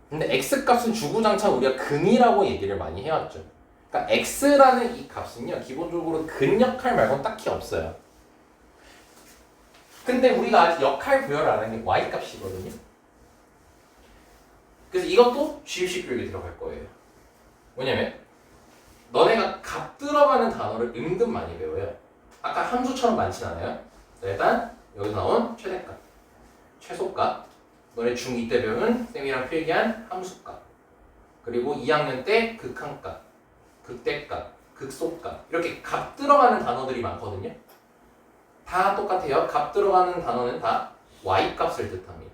근데 x값은 주구장창 우리가 근이라고 얘기를 많이 해왔죠. 그러니까 x라는 이 값은요 기본적으로 근 역할 말고는 딱히 없어요. 근데 우리가 아직 역할 부여를 안 하는 게 y값이거든요. 그래서 이것도 주입식 교육에 들어갈 거예요. 뭐냐면 너네가 값 들어가는 단어를 은근 많이 배워요. 아까 함수처럼 많진 않아요. 일단 여기 나온 최대값, 최소값, 너네 중2 때 배운 쌤이랑 필기한 함수값, 그리고 2학년 때 극한값, 극대값, 극소값 이렇게 값 들어가는 단어들이 많거든요. 다 똑같아요. 값 들어가는 단어는 다 y값을 뜻합니다.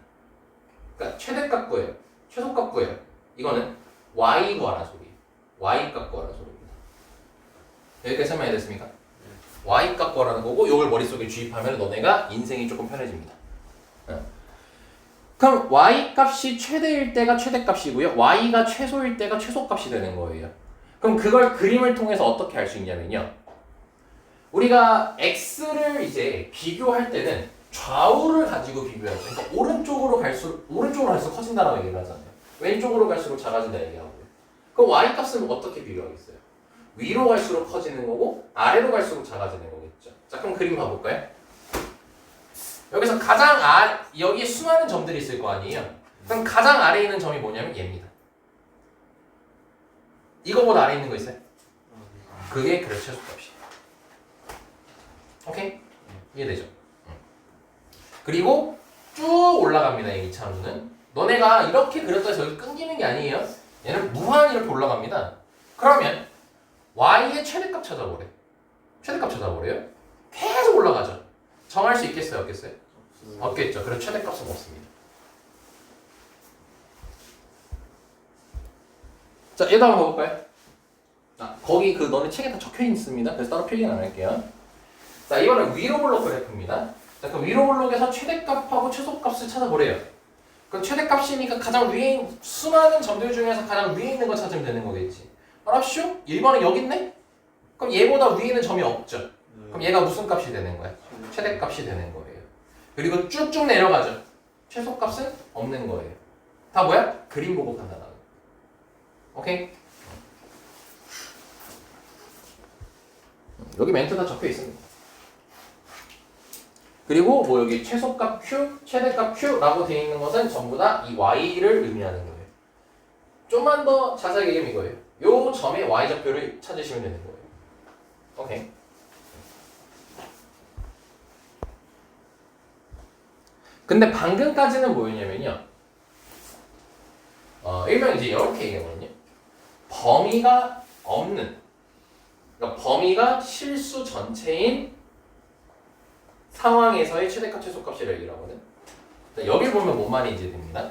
그러니까 최대값 구해요. 최소값 구해요. 이거는 y 구하라는 소리예요. y값 구하라는 소리입니다. 여기까지 설명이 됐습니까? y값 구하라는 거고 이걸 머릿속에 주입하면 너네가 인생이 조금 편해집니다. 그럼 y값이 최대일 때가 최대값이고요. y가 최소일 때가 최소값이 되는 거예요. 그럼 그걸 그림을 통해서 어떻게 알 수 있냐면요. 우리가 x를 이제 비교할 때는 좌우를 가지고 비교해요. 그러니까 오른쪽으로 갈수록 커진다라고 얘기를 하잖아요. 왼쪽으로 갈수록 작아진다 얘기하고요. 그럼 y 값은 어떻게 비교하겠어요? 위로 갈수록 커지는 거고 아래로 갈수록 작아지는 거겠죠. 자 그럼 그림 봐볼까요? 여기서 여기에 수많은 점들이 있을 거 아니에요. 그럼 가장 아래에 있는 점이 뭐냐면 얘입니다. 이거보다 아래에 있는 거 있어요? 그게 그래서 최소값이에요. 오케이? 이해되죠? 그리고 쭉 올라갑니다. 이 2차 함수는. 너네가 이렇게 그렸다 해서 여기 끊기는 게 아니에요. 얘는 무한 이렇게 올라갑니다. 그러면 y의 최대값 찾아보래. 최대값 찾아보래요. 계속 올라가죠. 정할 수 있겠어요? 없겠어요? 없겠죠. 그래서 최대값은 없습니다. 자, 얘도 한번 봐볼까요? 거기 너네 책에 다 적혀 있습니다. 그래서 따로 필기는 안 할게요. 자, 이번엔 위로 블록 그래프입니다. 자, 그럼 위로 블록에서 최대값하고 최소값을 찾아보래요. 그럼 최대값이니까 가장 위에 수많은 점들 중에서 가장 위에 있는 거 찾으면 되는 거겠지. 알았쇼? 1번은 여기 있네? 그럼 얘보다 위에 있는 점이 없죠. 그럼 얘가 무슨 값이 되는 거야? 최대값이 되는 거예요. 그리고 쭉쭉 내려가죠. 최소값은 없는 거예요. 다 뭐야? 그림 보고 판단하는. 오케이? 여기 멘트 다 적혀 있습니다. 그리고 뭐 여기 최소값 Q, 최대값 Q라고 되어 있는 것은 전부 다 이 Y를 의미하는 거예요. 좀만 더 자세하게 얘기하면 이거예요. 요 점의 Y좌표를 찾으시면 되는 거예요. 오케이. 근데 방금까지는 뭐였냐면요. 일명 이제 이렇게 얘기하거든요. 범위가 없는, 그러니까 범위가 실수 전체인 상황에서의 최대값, 최소값이라고 얘기를 하거든. 자, 여기 보면 뭔 말인지 됩니다.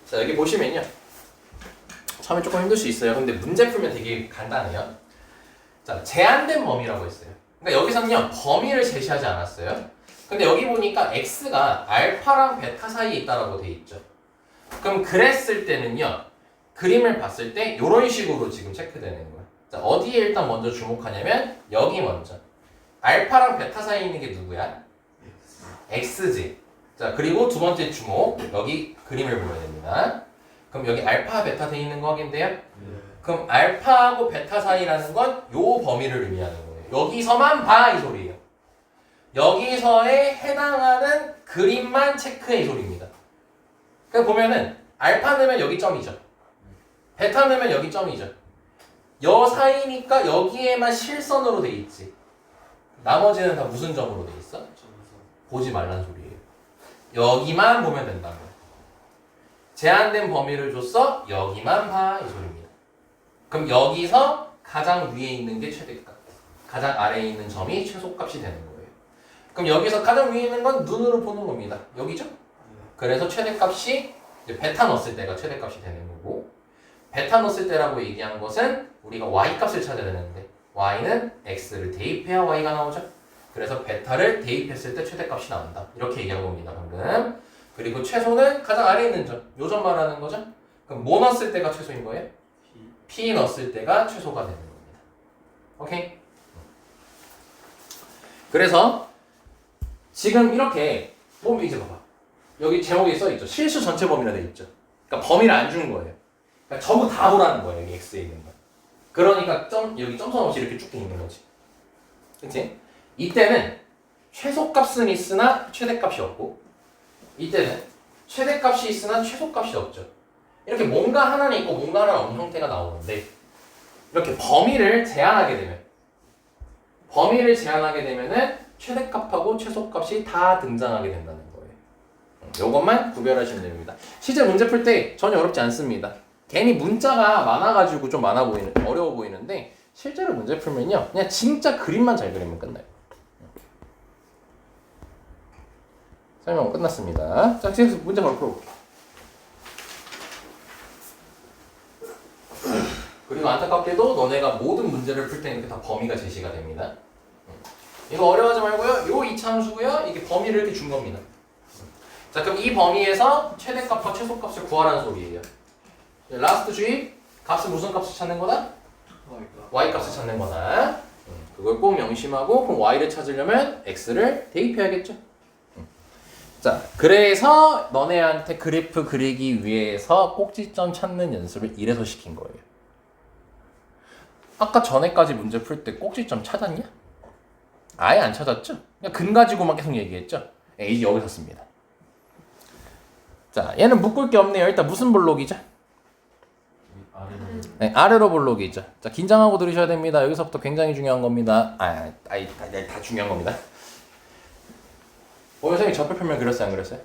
자, 여기 보시면요. 처음에 조금 힘들 수 있어요. 근데 문제 풀면 되게 간단해요. 자, 제한된 범위라고 했어요. 그러니까 여기서는요, 범위를 제시하지 않았어요. 근데 여기 보니까 x가 알파랑 베타 사이에 있다라고 돼 있죠. 그럼 그랬을 때는요, 그림을 봤을 때 이런 식으로 지금 체크되는 거예요. 자, 어디에 일단 먼저 주목하냐면 여기 먼저. 알파랑 베타 사이에 있는 게 누구야? x지. 자, 그리고 두 번째 주목. 여기 그림을 보면 됩니다. 그럼 여기 알파, 베타 돼 있는 거 확인돼요? 네. 그럼 알파하고 베타 사이라는 건 요 범위를 의미하는 거예요. 여기서만 봐 이 소리예요. 여기서에 해당하는 그림만 체크해 이 소리입니다. 그러니까 보면은 알파 넣으면 여기 점이죠. 베타 넣으면 여기 점이죠. 여 사이니까 여기에만 실선으로 돼 있지. 나머지는 다 무슨 점으로 돼 있어? 보지 말란 소리예요. 여기만 보면 된다고. 제한된 범위를 줬어. 여기만 봐 이 소리입니다. 그럼 여기서 가장 위에 있는 게 최대값, 가장 아래에 있는 점이 최소값이 되는 거예요. 그럼 여기서 가장 위에 있는 건 눈으로 보는 겁니다. 여기죠? 그래서 최대값이 이제 베타 넣었을 때가 최대값이 되는 거고, 베타 넣었을 때라고 얘기한 것은 우리가 y값을 찾아야 되는데 y는 x를 대입해야 y가 나오죠. 그래서 베타를 대입했을 때 최대값이 나온다. 이렇게 얘기한 겁니다 방금. 그리고 최소는 가장 아래에 있는 점, 요 점 말하는 거죠. 그럼 뭐 넣었을 때가 최소인 거예요? P 넣었을 때가 최소가 되는 겁니다. 오케이? 그래서 지금 이렇게 보면 이제 봐봐. 여기 제목에 써있죠. 실수 전체 범위라 돼 있죠. 그러니까 범위를 안 준 거예요. 그러니까 전부 다 보라는 거예요. 여기 X에 있는 거. 그러니까 여기 점선 없이 이렇게 쭉 돼 있는 거지. 그치? 이때는 최소값은 있으나 최대값이 없고, 이때는 최대값이 있으나 최소값이 없죠. 이렇게 뭔가 하나는 있고 뭔가 하나는 없는 형태가 나오는데, 이렇게 범위를 제한하게 되면은 최대값하고 최소값이 다 등장하게 된다는 거예요. 이것만 구별하시면 됩니다. 실제 문제 풀 때 전혀 어렵지 않습니다. 괜히 문자가 많아가지고 좀 어려워 보이는데 실제로 문제 풀면요, 그냥 진짜 그림만 잘 그리면 끝나요. 설명 끝났습니다. 자, 지금 문제 바로 풀어볼게요. 그리고 안타깝게도 너네가 모든 문제를 풀 때 이렇게 다 범위가 제시가 됩니다. 이거 어려워하지 말고요. 요 이차함수고요. 이게 범위를 이렇게 준 겁니다. 자, 그럼 이 범위에서 최대값과 최소값을 구하라는 소리예요. 라스트 주입, 값은 무슨 값을 찾는 거다? y 값을 찾는 거다. 그걸 꼭 명심하고, 그럼 y를 찾으려면 x를 대입해야겠죠. 자, 그래서 너네한테 그래프 그리기 위해서 꼭지점 찾는 연습을 이래서 시킨 거예요. 아까 전에까지 문제 풀 때 꼭지점 찾았냐? 아예 안 찾았죠? 그냥 근 가지고만 계속 얘기했죠? 이제 여기서 씁니다. 자, 얘는 묶을 게 없네요. 일단 무슨 볼록이죠? 네, 아래로 볼록이죠. 자, 긴장하고 들으셔야 됩니다. 여기서부터 굉장히 중요한 겁니다. 다 중요한 겁니다. 오늘 선생님이 좌표표면 그렸어요? 안 그렸어요?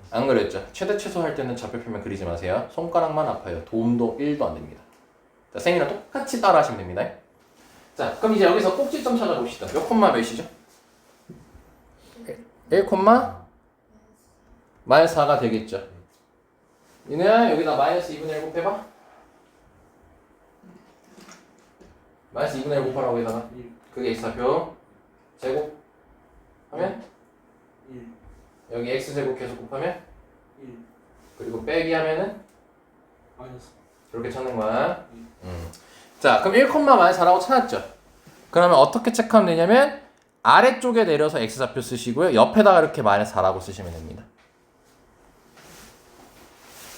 안 그렸죠? 최대 최소 할 때는 좌표표면 그리지 마세요. 손가락만 아파요. 도움도 1도 안 됩니다. 자, 선생님이랑 똑같이 따라 하시면 됩니다. 자, 그럼 이제 여기서 꼭지점 찾아봅시다. 몇 콤마 몇이죠? 1 콤마 마이너스 4가 되겠죠. 이는 여기다 마이너스 2분의 1 곱해봐. 마이너스 2분의 1 곱하라고 여기다가 그게 x좌표 제곱 하면 1 여기 x제곱 계속 곱하면 1 그리고 빼기 하면은 마이너스 이렇게 찾는 거야. 자, 그럼 1, 마이너스 4라고 찾았죠. 그러면 어떻게 체크하면 되냐면 아래쪽에 내려서 x좌표 쓰시고요. 옆에다가 이렇게 마이너스 4라고 쓰시면 됩니다.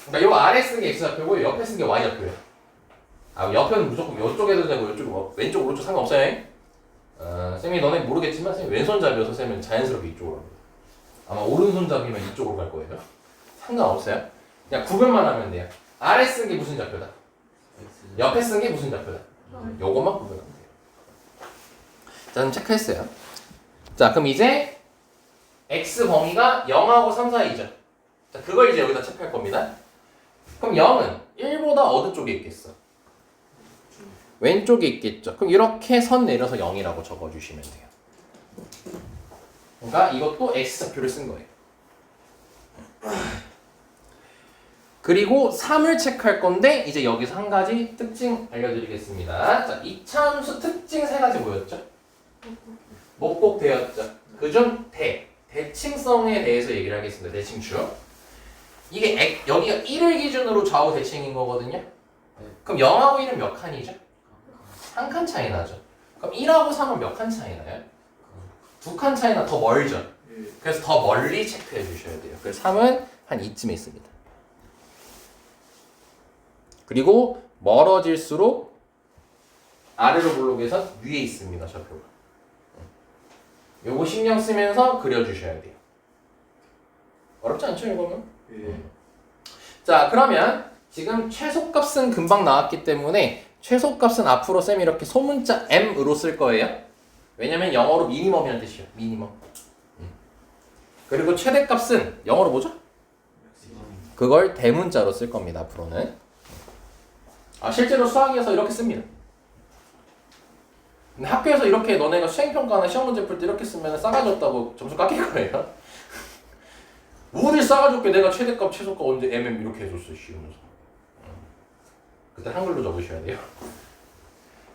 그러니까 요 아래 쓴 게 x좌표고 옆에 쓴 게 y좌표예요. 옆에는 무조건 이쪽에도 되고 이쪽 왼쪽 오른쪽 상관없어요. 쌤이 너네 모르겠지만 쌤이 왼손잡이여서 쌤은 자연스럽게 이쪽으로 합니다. 아마 오른손잡이면 이쪽으로 갈 거예요. 상관없어요. 그냥 구별만 하면 돼요. 아래 쓴 게 무슨 좌표다? 옆에 쓴 게 무슨 좌표다? 요것만 구별하면 돼요. 자, 그럼 체크했어요. 자, 그럼 이제 x 범위가 0하고 3 사이죠. 자, 그걸 이제 여기다 체크할 겁니다. 그럼 0은 1보다 어느 쪽에 있겠어? 왼쪽에 있겠죠. 그럼 이렇게 선 내려서 0이라고 적어주시면 돼요. 그러니까 이것도 x좌표를 쓴 거예요. 그리고 3을 체크할 건데 이제 여기서 한 가지 특징 알려드리겠습니다. 자, 이차함수 특징 3가지 뭐였죠? 목복대였죠. 그중 대칭성에 대해서 얘기를 하겠습니다. 대칭축. 이게 여기가 1을 기준으로 좌우 대칭인 거거든요. 그럼 0하고 1은 몇 칸이죠? 한 칸 차이 나죠. 그럼 1하고 3은 몇 칸 차이 나요? 2칸 차이나 더 멀죠. 그래서 더 멀리 체크해 주셔야 돼요. 그래서 3은 한 이쯤에 있습니다. 그리고 멀어질수록 아래로 볼록에서 위에 있습니다. 좌표가. 요거 신경 쓰면서 그려주셔야 돼요. 어렵지 않죠 이거는? 예. 자 그러면 지금 최소값은 금방 나왔기 때문에 최소값은 앞으로 쌤이 이렇게 소문자 M으로 쓸 거예요. 왜냐면 영어로 미니멈이라는 뜻이에요. 미니멈. 그리고 최대값은 영어로 뭐죠? 그걸 대문자로 쓸 겁니다. 앞으로는. 실제로 수학에서 이렇게 씁니다. 근데 학교에서 이렇게 너네가 수행평가나 시험 문제 풀 때 이렇게 쓰면 싸가지 없다고 점수 깎일 거예요. 어딜 싸가지 없게 내가 최대값 최소값 언제 MM 이렇게 해줬어 쉬우면서. 그때 한글로 적으셔야 돼요.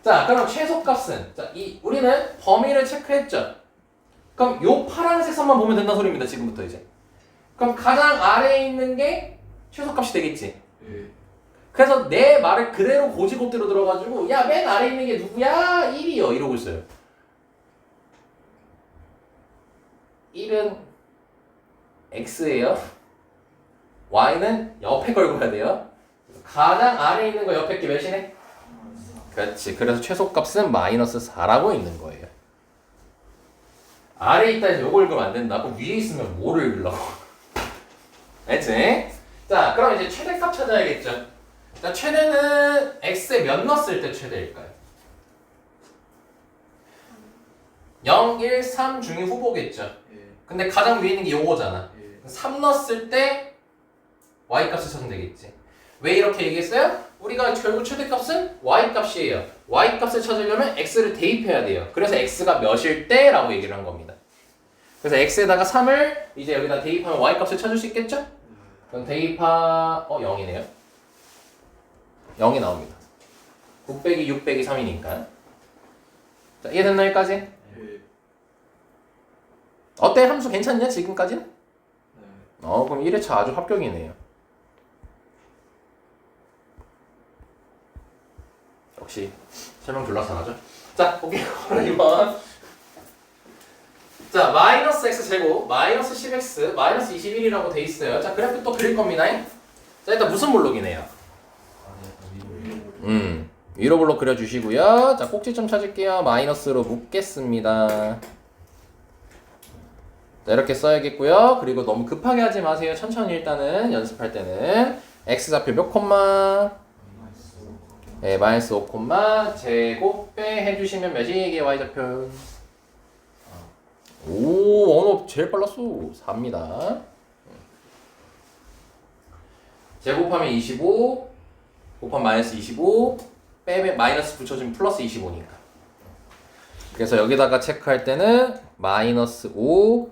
자 그럼 최소값은 자 우리는 범위를 체크했죠. 그럼 요 파란색 선만 보면 된다는 소리입니다. 지금부터 이제. 그럼 가장 아래에 있는 게 최소값이 되겠지. 예. 그래서 내 말을 그대로 고지고대로 들어가지고 야 맨 아래에 있는 게 누구야? 1이요 이러고 있어요. 1은 X예요. Y는 옆에 걸고 해야 돼요. 가장 아래에 있는 거 옆에 게 몇이네? 그렇지. 그래서 최소값은 마이너스 4라고 있는 거예요. 아래에 있다 해서 요걸 읽으면 안 된다. 그럼 위에 있으면 뭐를 읽으려고? 알지? 자 그럼 이제 최대값 찾아야겠죠. 자, 최대는 x에 몇 넣었을 때 최대일까요? 0, 1, 3 중에 후보겠죠. 예. 근데 가장 위에 있는 게 요거잖아. 예. 3 넣었을 때 y값을 찾으면 되겠지. 왜 이렇게 얘기했어요? 우리가 결국 최대값은 y값이에요. y값을 찾으려면 x를 대입해야 돼요. 그래서 x가 몇일 때? 라고 얘기를 한 겁니다. 그래서 x에다가 3을 이제 여기다 대입하면 y값을 찾을 수 있겠죠? 그럼 대입하... 0이네요. 0이 나옵니다. 9 빼기 6 빼기 3이니까. 자, 이해됐나 여기까지? 예. 어때? 함수 괜찮냐 지금까지는? 네. 그럼 1회차 아주 합격이네요. 역시 설명 졸라 잘하죠? 자, 볼게요. 2번. 자, 마이너스 x 제곱, 마이너스 10x, 마이너스 21이라고 돼 있어요. 자, 그래프 또 그릴 겁니다. 자, 일단 무슨 몰록이네요? 위로 블록 그려주시고요. 자, 꼭지점 찾을게요. 마이너스로 묶겠습니다. 자, 이렇게 써야겠고요. 그리고 너무 급하게 하지 마세요. 천천히 일단은 연습할 때는 x좌표 몇 콤마? 네, 마이너스 5 콤마 제곱 빼 해주시면 몇이 이게 y좌표? 오, 언어 제일 빨랐어. 4입니다. 제곱하면 25 곱하면 마이너스 25 빼면 마이너스 붙여주면 플러스 25니까. 그래서 여기다가 체크할 때는 마이너스 5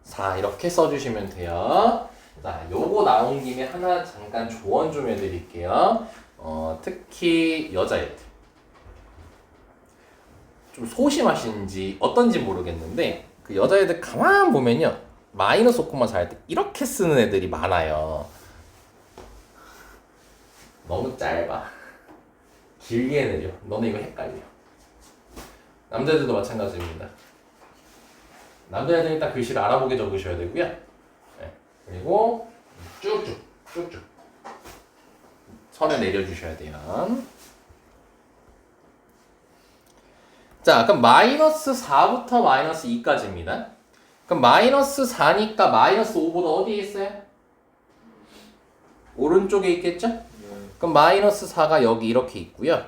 4 이렇게 써주시면 돼요. 자, 요거 나온 김에 하나 잠깐 조언 좀 해드릴게요. 특히 여자애들 좀 소심하신지 어떤지 모르겠는데 그 여자애들 가만 보면요 마이너스 5콤마 4 할 때 이렇게 쓰는 애들이 많아요. 너무 짧아. 길게 내려. 너네 이거 헷갈려. 남자들도 마찬가지입니다. 남자애들은 일단 글씨를 알아보게 적으셔야 되고요. 네. 그리고 쭉쭉 선을 내려주셔야 돼요. 자, 그럼 마이너스 4부터 마이너스 2까지입니다. 그럼 마이너스 4니까 마이너스 5보다 어디에 있어요? 오른쪽에 있겠죠? 그럼 마이너스 4가 여기 이렇게 있고요.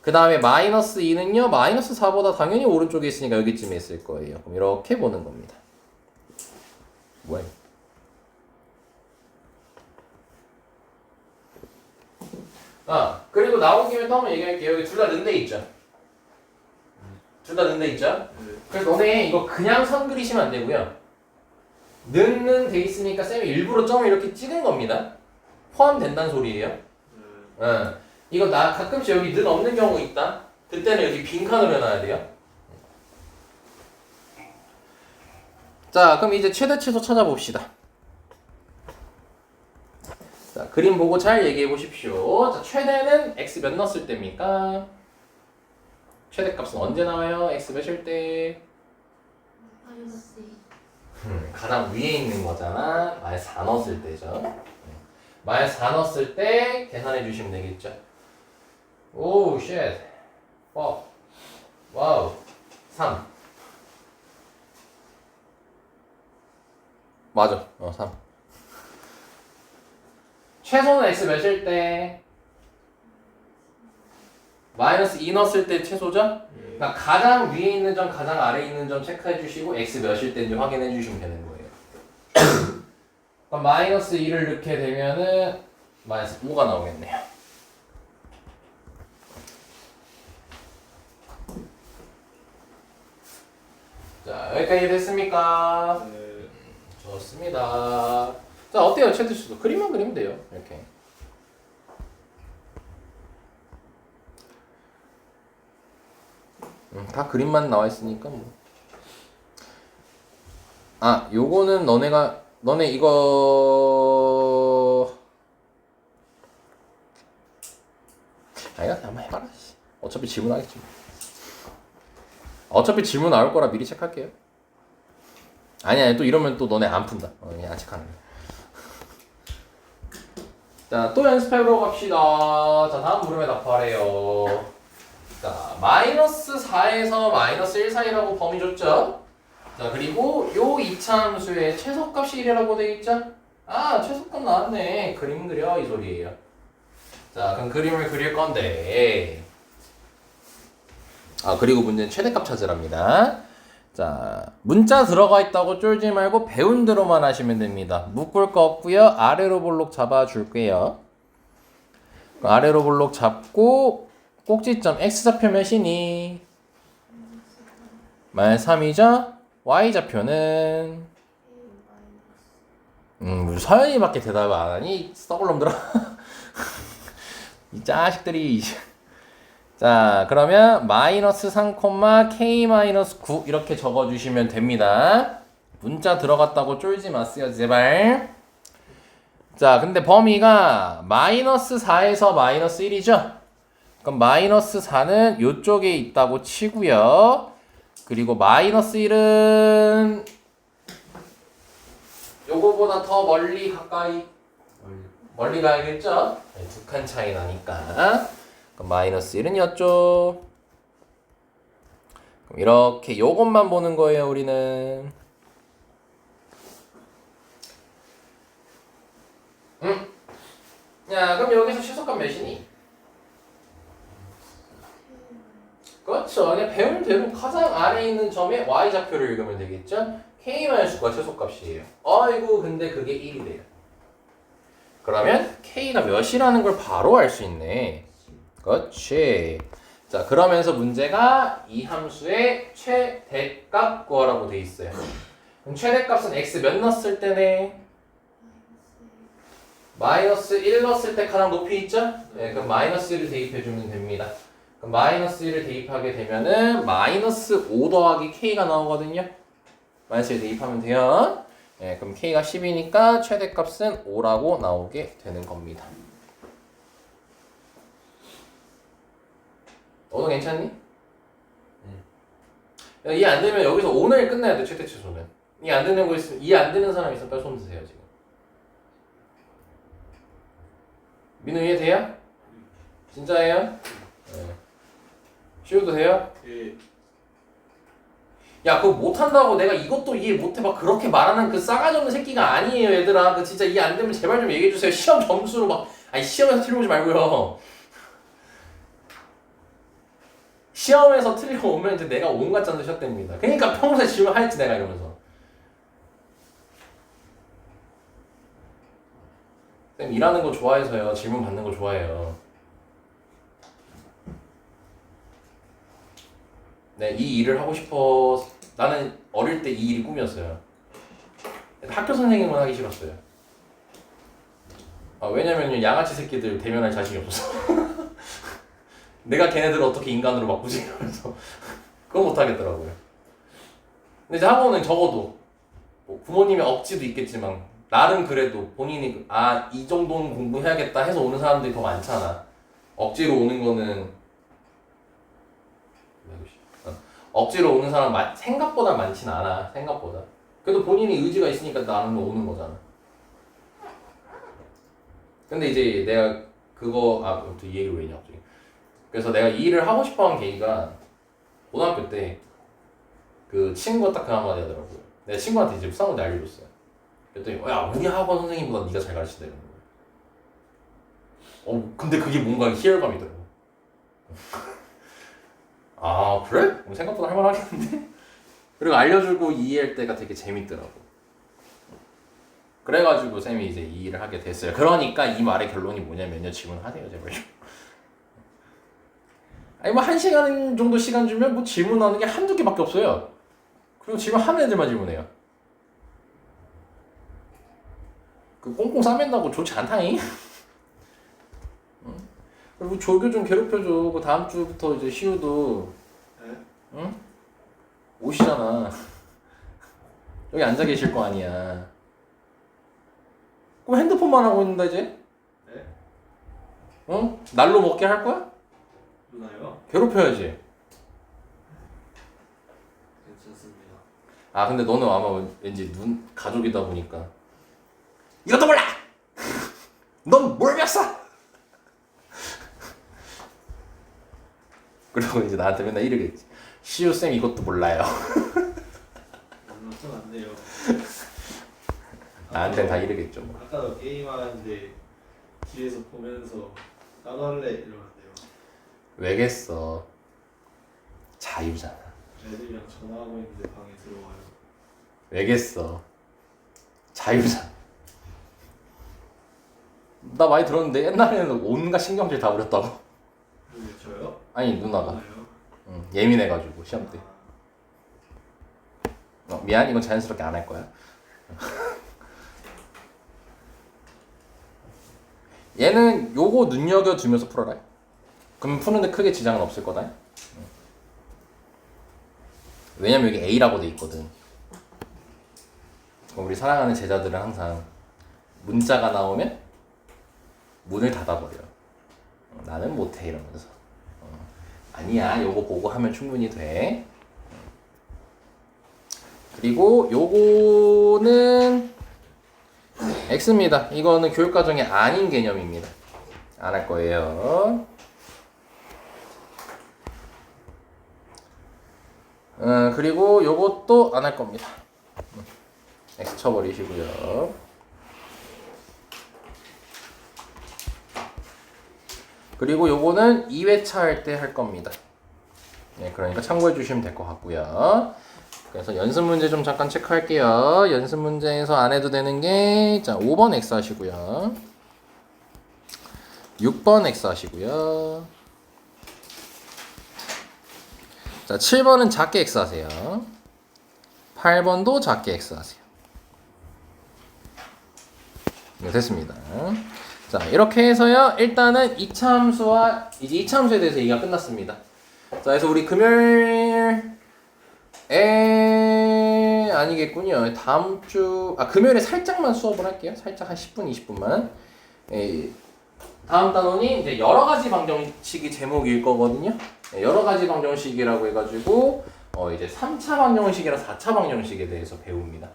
그 다음에 마이너스 2는요. 마이너스 4보다 당연히 오른쪽에 있으니까 여기쯤에 있을 거예요. 그럼 이렇게 보는 겁니다. 뭐야? 그리고 나온 김에 또 한번 얘기할게요. 여기 둘 다 는데 있죠? 둘 다 는데 있죠? 그래서 너네 이거 그냥 선 그리시면 안 되고요. 는은 돼 있으니까 쌤이 일부러 점을 이렇게 찍은 겁니다. 포함된다는 소리예요. 이거 나 가끔씩 여기 는 없는 경우 있다. 그때는 여기 빈칸으로 해놔야 돼요. 자, 그럼 이제 최대 최소 찾아봅시다. 자, 그림 보고 잘 얘기해 보십시오. 자, 최대는 x 몇 넣었을 때입니까? 최대값은 언제 나와요? x 몇일 때? 마이너스 가장 위에 있는 거잖아. 아예 4 넣었을 때죠. 마이너스 4 넣었을 때 계산해 주시면 되겠죠. 오, 쉣. 와우. 3. 맞아. 3. 최소는 x 몇일 때? 마이너스 2 넣었을 때 최소죠? 그러니까 가장 위에 있는 점, 가장 아래에 있는 점 체크해 주시고 x 몇일 때인지 확인해 주시면 되는 거예요. 그럼 마이너스 2를 넣게 되면은 마이너스 5가 나오겠네요. 자, 여기까지 됐습니까? 네. 좋습니다. 자, 어때요, 채트씨도? 그림만 그리면 돼요. 이렇게. 다 그림만 나와 있으니까 뭐. 아, 요거는 너네 이거 아이가 한번 해봐라. 어차피 질문하겠지. 어차피 질문 나올 거라 미리 체크할게요. 아니 또 이러면 또 너네 안 푼다. 그냥 안 체크하는 거야. 자, 또 연습해보러 갑시다. 자, 다음 물음에 답하래요. 자, 마이너스 4에서 마이너스 1 사이라고 범위 줬죠? 자, 그리고 요 이차함수의 최소값이 1이라고 돼 있죠? 아, 최소값 나왔네. 그림 그려 이 소리예요. 자, 그럼 그림을 그릴 건데. 아, 그리고 문제는 최대값 찾으랍니다. 자, 문자 들어가 있다고 쫄지 말고 배운 대로만 하시면 됩니다. 묶을 거 없고요. 아래로 볼록 잡아줄게요. 아래로 볼록 잡고 꼭지점 x좌표 몇이니? 마이너스 3이죠? y좌표는 서연이밖에 대답을 안 하니? 썩을 놈들아. 이 자식들이. 자, 그러면 마이너스 3, k 마이너스 9 이렇게 적어주시면 됩니다. 문자 들어갔다고 쫄지 마세요, 제발. 자, 근데 범위가 마이너스 4에서 마이너스 1이죠? 그럼 마이너스 4는 요쪽에 있다고 치고요. 그리고 마이너스 1은 요거보다 더 멀리 가까이 멀리 가야겠죠? 네, 2칸 차이 나니까. 그럼 마이너스 1은 이쪽. 그럼 이렇게 요것만 보는 거예요, 우리는. 야, 그럼 여기서 최소값 몇이니? 그렇죠. 그냥 배운 대로 가장 아래에 있는 점에 y좌표를 읽으면 되겠죠? k-9가 최소값이에요. 아이고, 근데 그게 1이 돼요. 그러면 k가 몇이라는 걸 바로 알 수 있네. 그렇지. 자, 그러면서 문제가 이 함수의 최대값 구하라고 돼 있어요. 그럼 최대값은 x 몇 넣었을 때네? 마이너스 1 넣었을 때 가장 높이 있죠? 네, 그럼 마이너스 1을 대입해주면 됩니다. 그럼 마이너스 1을 대입하게 되면은 마이너스 5 더하기 k가 나오거든요. 마이너스 1 대입하면 돼요. 네, 그럼 k가 10이니까 최대값은 5라고 나오게 되는 겁니다. 너도 괜찮니? 이해 안 되면 여기서 오늘 끝내야 돼, 최대 최소는. 이해 안 되는 거 있으면, 이해 안 되는 사람 있으면 빨리 손 드세요, 지금. 민우 이해돼요? 진짜예요? 네. 쉬워도 돼요? 예. 야, 그거 못한다고 내가 이것도 이해 못해 막 그렇게 말하는 그 싸가지 없는 새끼가 아니에요, 얘들아. 그 진짜 이해 안 되면 제발 좀 얘기해주세요. 시험 점수로 막, 아니, 시험에서 틀려오지 말고요. 시험에서 틀려오면 이제 내가 온갖 잔도 시작됩니다. 그러니까 평소에 질문할지 내가 이러면서. 쌤 일하는 거 좋아해서요. 질문 받는 거 좋아해요. 네, 이 일을 하고 싶어. 나는 어릴 때 이 일이 꿈이었어요. 학교 선생님은 하기 싫었어요. 아, 왜냐면 양아치 새끼들 대면할 자신이 없어서. 내가 걔네들을 어떻게 인간으로 바꾸지? 이러면서 그건 못하겠더라고요. 근데 이제 학원은 적어도 뭐 부모님의 억지도 있겠지만 나름 그래도 본인이 이 정도는 공부해야겠다 해서 오는 사람들이 더 많잖아. 억지로 오는 거는 억지로 오는 사람 생각보다 많진 않아. 생각보다. 그래도 본인이 의지가 있으니까 나는 오는 거잖아. 근데 이제 내가 그거 또 이 얘기를 왜 했냐 갑자기. 그래서 내가 이 일을 하고 싶어한 계기가 고등학교 때 그 친구가 딱 그 한마디 하더라고요. 내가 친구한테 이제 수학문제 알려줬어요. 그랬더니 야 우리 학원 선생님보다 네가 잘 가르친다 이러는 거예요. 근데 그게 뭔가 희열감이더라고. 아 그래? 생각보다 할만하겠는데? 그리고 알려주고 이해할 때가 되게 재밌더라고. 그래가지고 쌤이 이제 이 일을 하게 됐어요. 그러니까 이 말의 결론이 뭐냐면요. 질문하세요 제발. 아니 뭐 1시간 정도 시간 주면 뭐 질문하는 게 한두 개밖에 없어요. 그리고 질문하는 애들만 질문해요. 그 꽁꽁 싸맨다고 좋지 않다잉? 응? 그리고 조교 좀 괴롭혀줘. 그 다음 주부터 이제 시우도 네? 응? 오시잖아. 여기 앉아 계실 거 아니야. 그럼 핸드폰만 하고 있는다 이제? 네? 응? 날로 먹게 할 거야? 누나요? 괴롭혀야지. 괜찮습니다. 아 근데 너는 아마 왠지 가족이다 보니까 이것도 몰라! 넌 뭘 배웠어? 그리고 이제 나한테 맨날 이러겠지. 시우쌤 이것도 몰라요. 엄청 안 돼요. 나한테 다 이러겠죠 뭐. 아까도 게임하는데 뒤에서 보면서 나도 할래 이러는데요. 왜겠어. 자유잖아. 애들이랑 전화하고 있는데 방에 들어와요. 왜겠어. 자유잖아. 나 많이 들었는데 옛날에는 온갖 신경질 다 부렸다고. 왜 저요? 아니 누나가. 누나요? 응, 예민해가지고 시험 때. 미안 이건 자연스럽게 안 할 거야. 얘는 요거 눈여겨두면서 풀어라. 그럼 푸는데 크게 지장은 없을 거다. 왜냐면 여기 A라고 돼 있거든. 우리 사랑하는 제자들은 항상 문자가 나오면 문을 닫아버려. 나는 못해 이러면서. 아니야 요거 보고 하면 충분히 돼. 그리고 요거는 X입니다. 이거는 교육과정이 아닌 개념입니다. 안 할 거예요. 그리고 요것도 안 할 겁니다. X 쳐버리시고요. 그리고 요거는 2회차 할 때 할 겁니다. 네, 그러니까 참고해 주시면 될 것 같고요. 그래서 연습 문제 좀 잠깐 체크할게요. 연습 문제에서 안 해도 되는 게, 자, 5번 X 하시고요. 6번 X 하시고요. 자, 7번은 작게 X 하세요. 8번도 작게 X 하세요. 네, 됐습니다. 자, 이렇게 해서요. 일단은 이차함수와 이제 이차함수에 대해서 얘기가 끝났습니다. 자, 그래서 우리 금요일에 아니겠군요. 다음 주 금요일에 살짝만 수업을 할게요. 살짝 한 10분, 20분만. 다음 단원이 이제 여러 가지 방정식이 제목일 거거든요. 여러 가지 방정식이라고 해가지고 이제 3차 방정식이랑 4차 방정식에 대해서 배웁니다.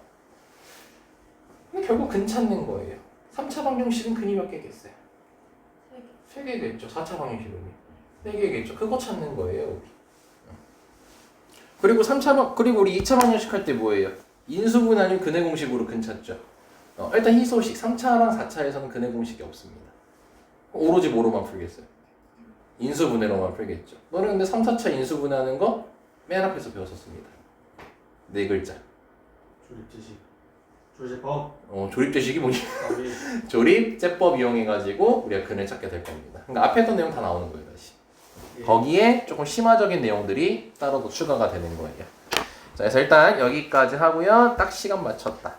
근데 결국 근 찾는 거예요. 3차 방정식은 근이 몇 개겠어요? 3개겠죠. 4차 방정식은 4개겠죠. 그거 찾는 거예요. 우리. 그리고 그리고 우리 2차 방정식 할 때 뭐예요? 인수분 아니면 근의 공식으로 근 찾죠. 일단 희소식 3차랑 4차에서는 근의 공식이 없습니다. 오로지 뭐로만 풀겠어요? 인수분해로만 풀겠죠. 너는 근데 3, 4차 인수분해하는 거 맨 앞에서 배웠었습니다. 4글자. 조립제식. 조립제법. 조립제식이 뭐지? 조립제법 이용해가지고 우리가 근을 찾게 될 겁니다. 그러니까 앞에 했던 내용 다 나오는 거예요, 다시. 예. 거기에 조금 심화적인 내용들이 따로 더 추가가 되는 거예요. 자, 그래서 일단 여기까지 하고요. 딱 시간 맞췄다.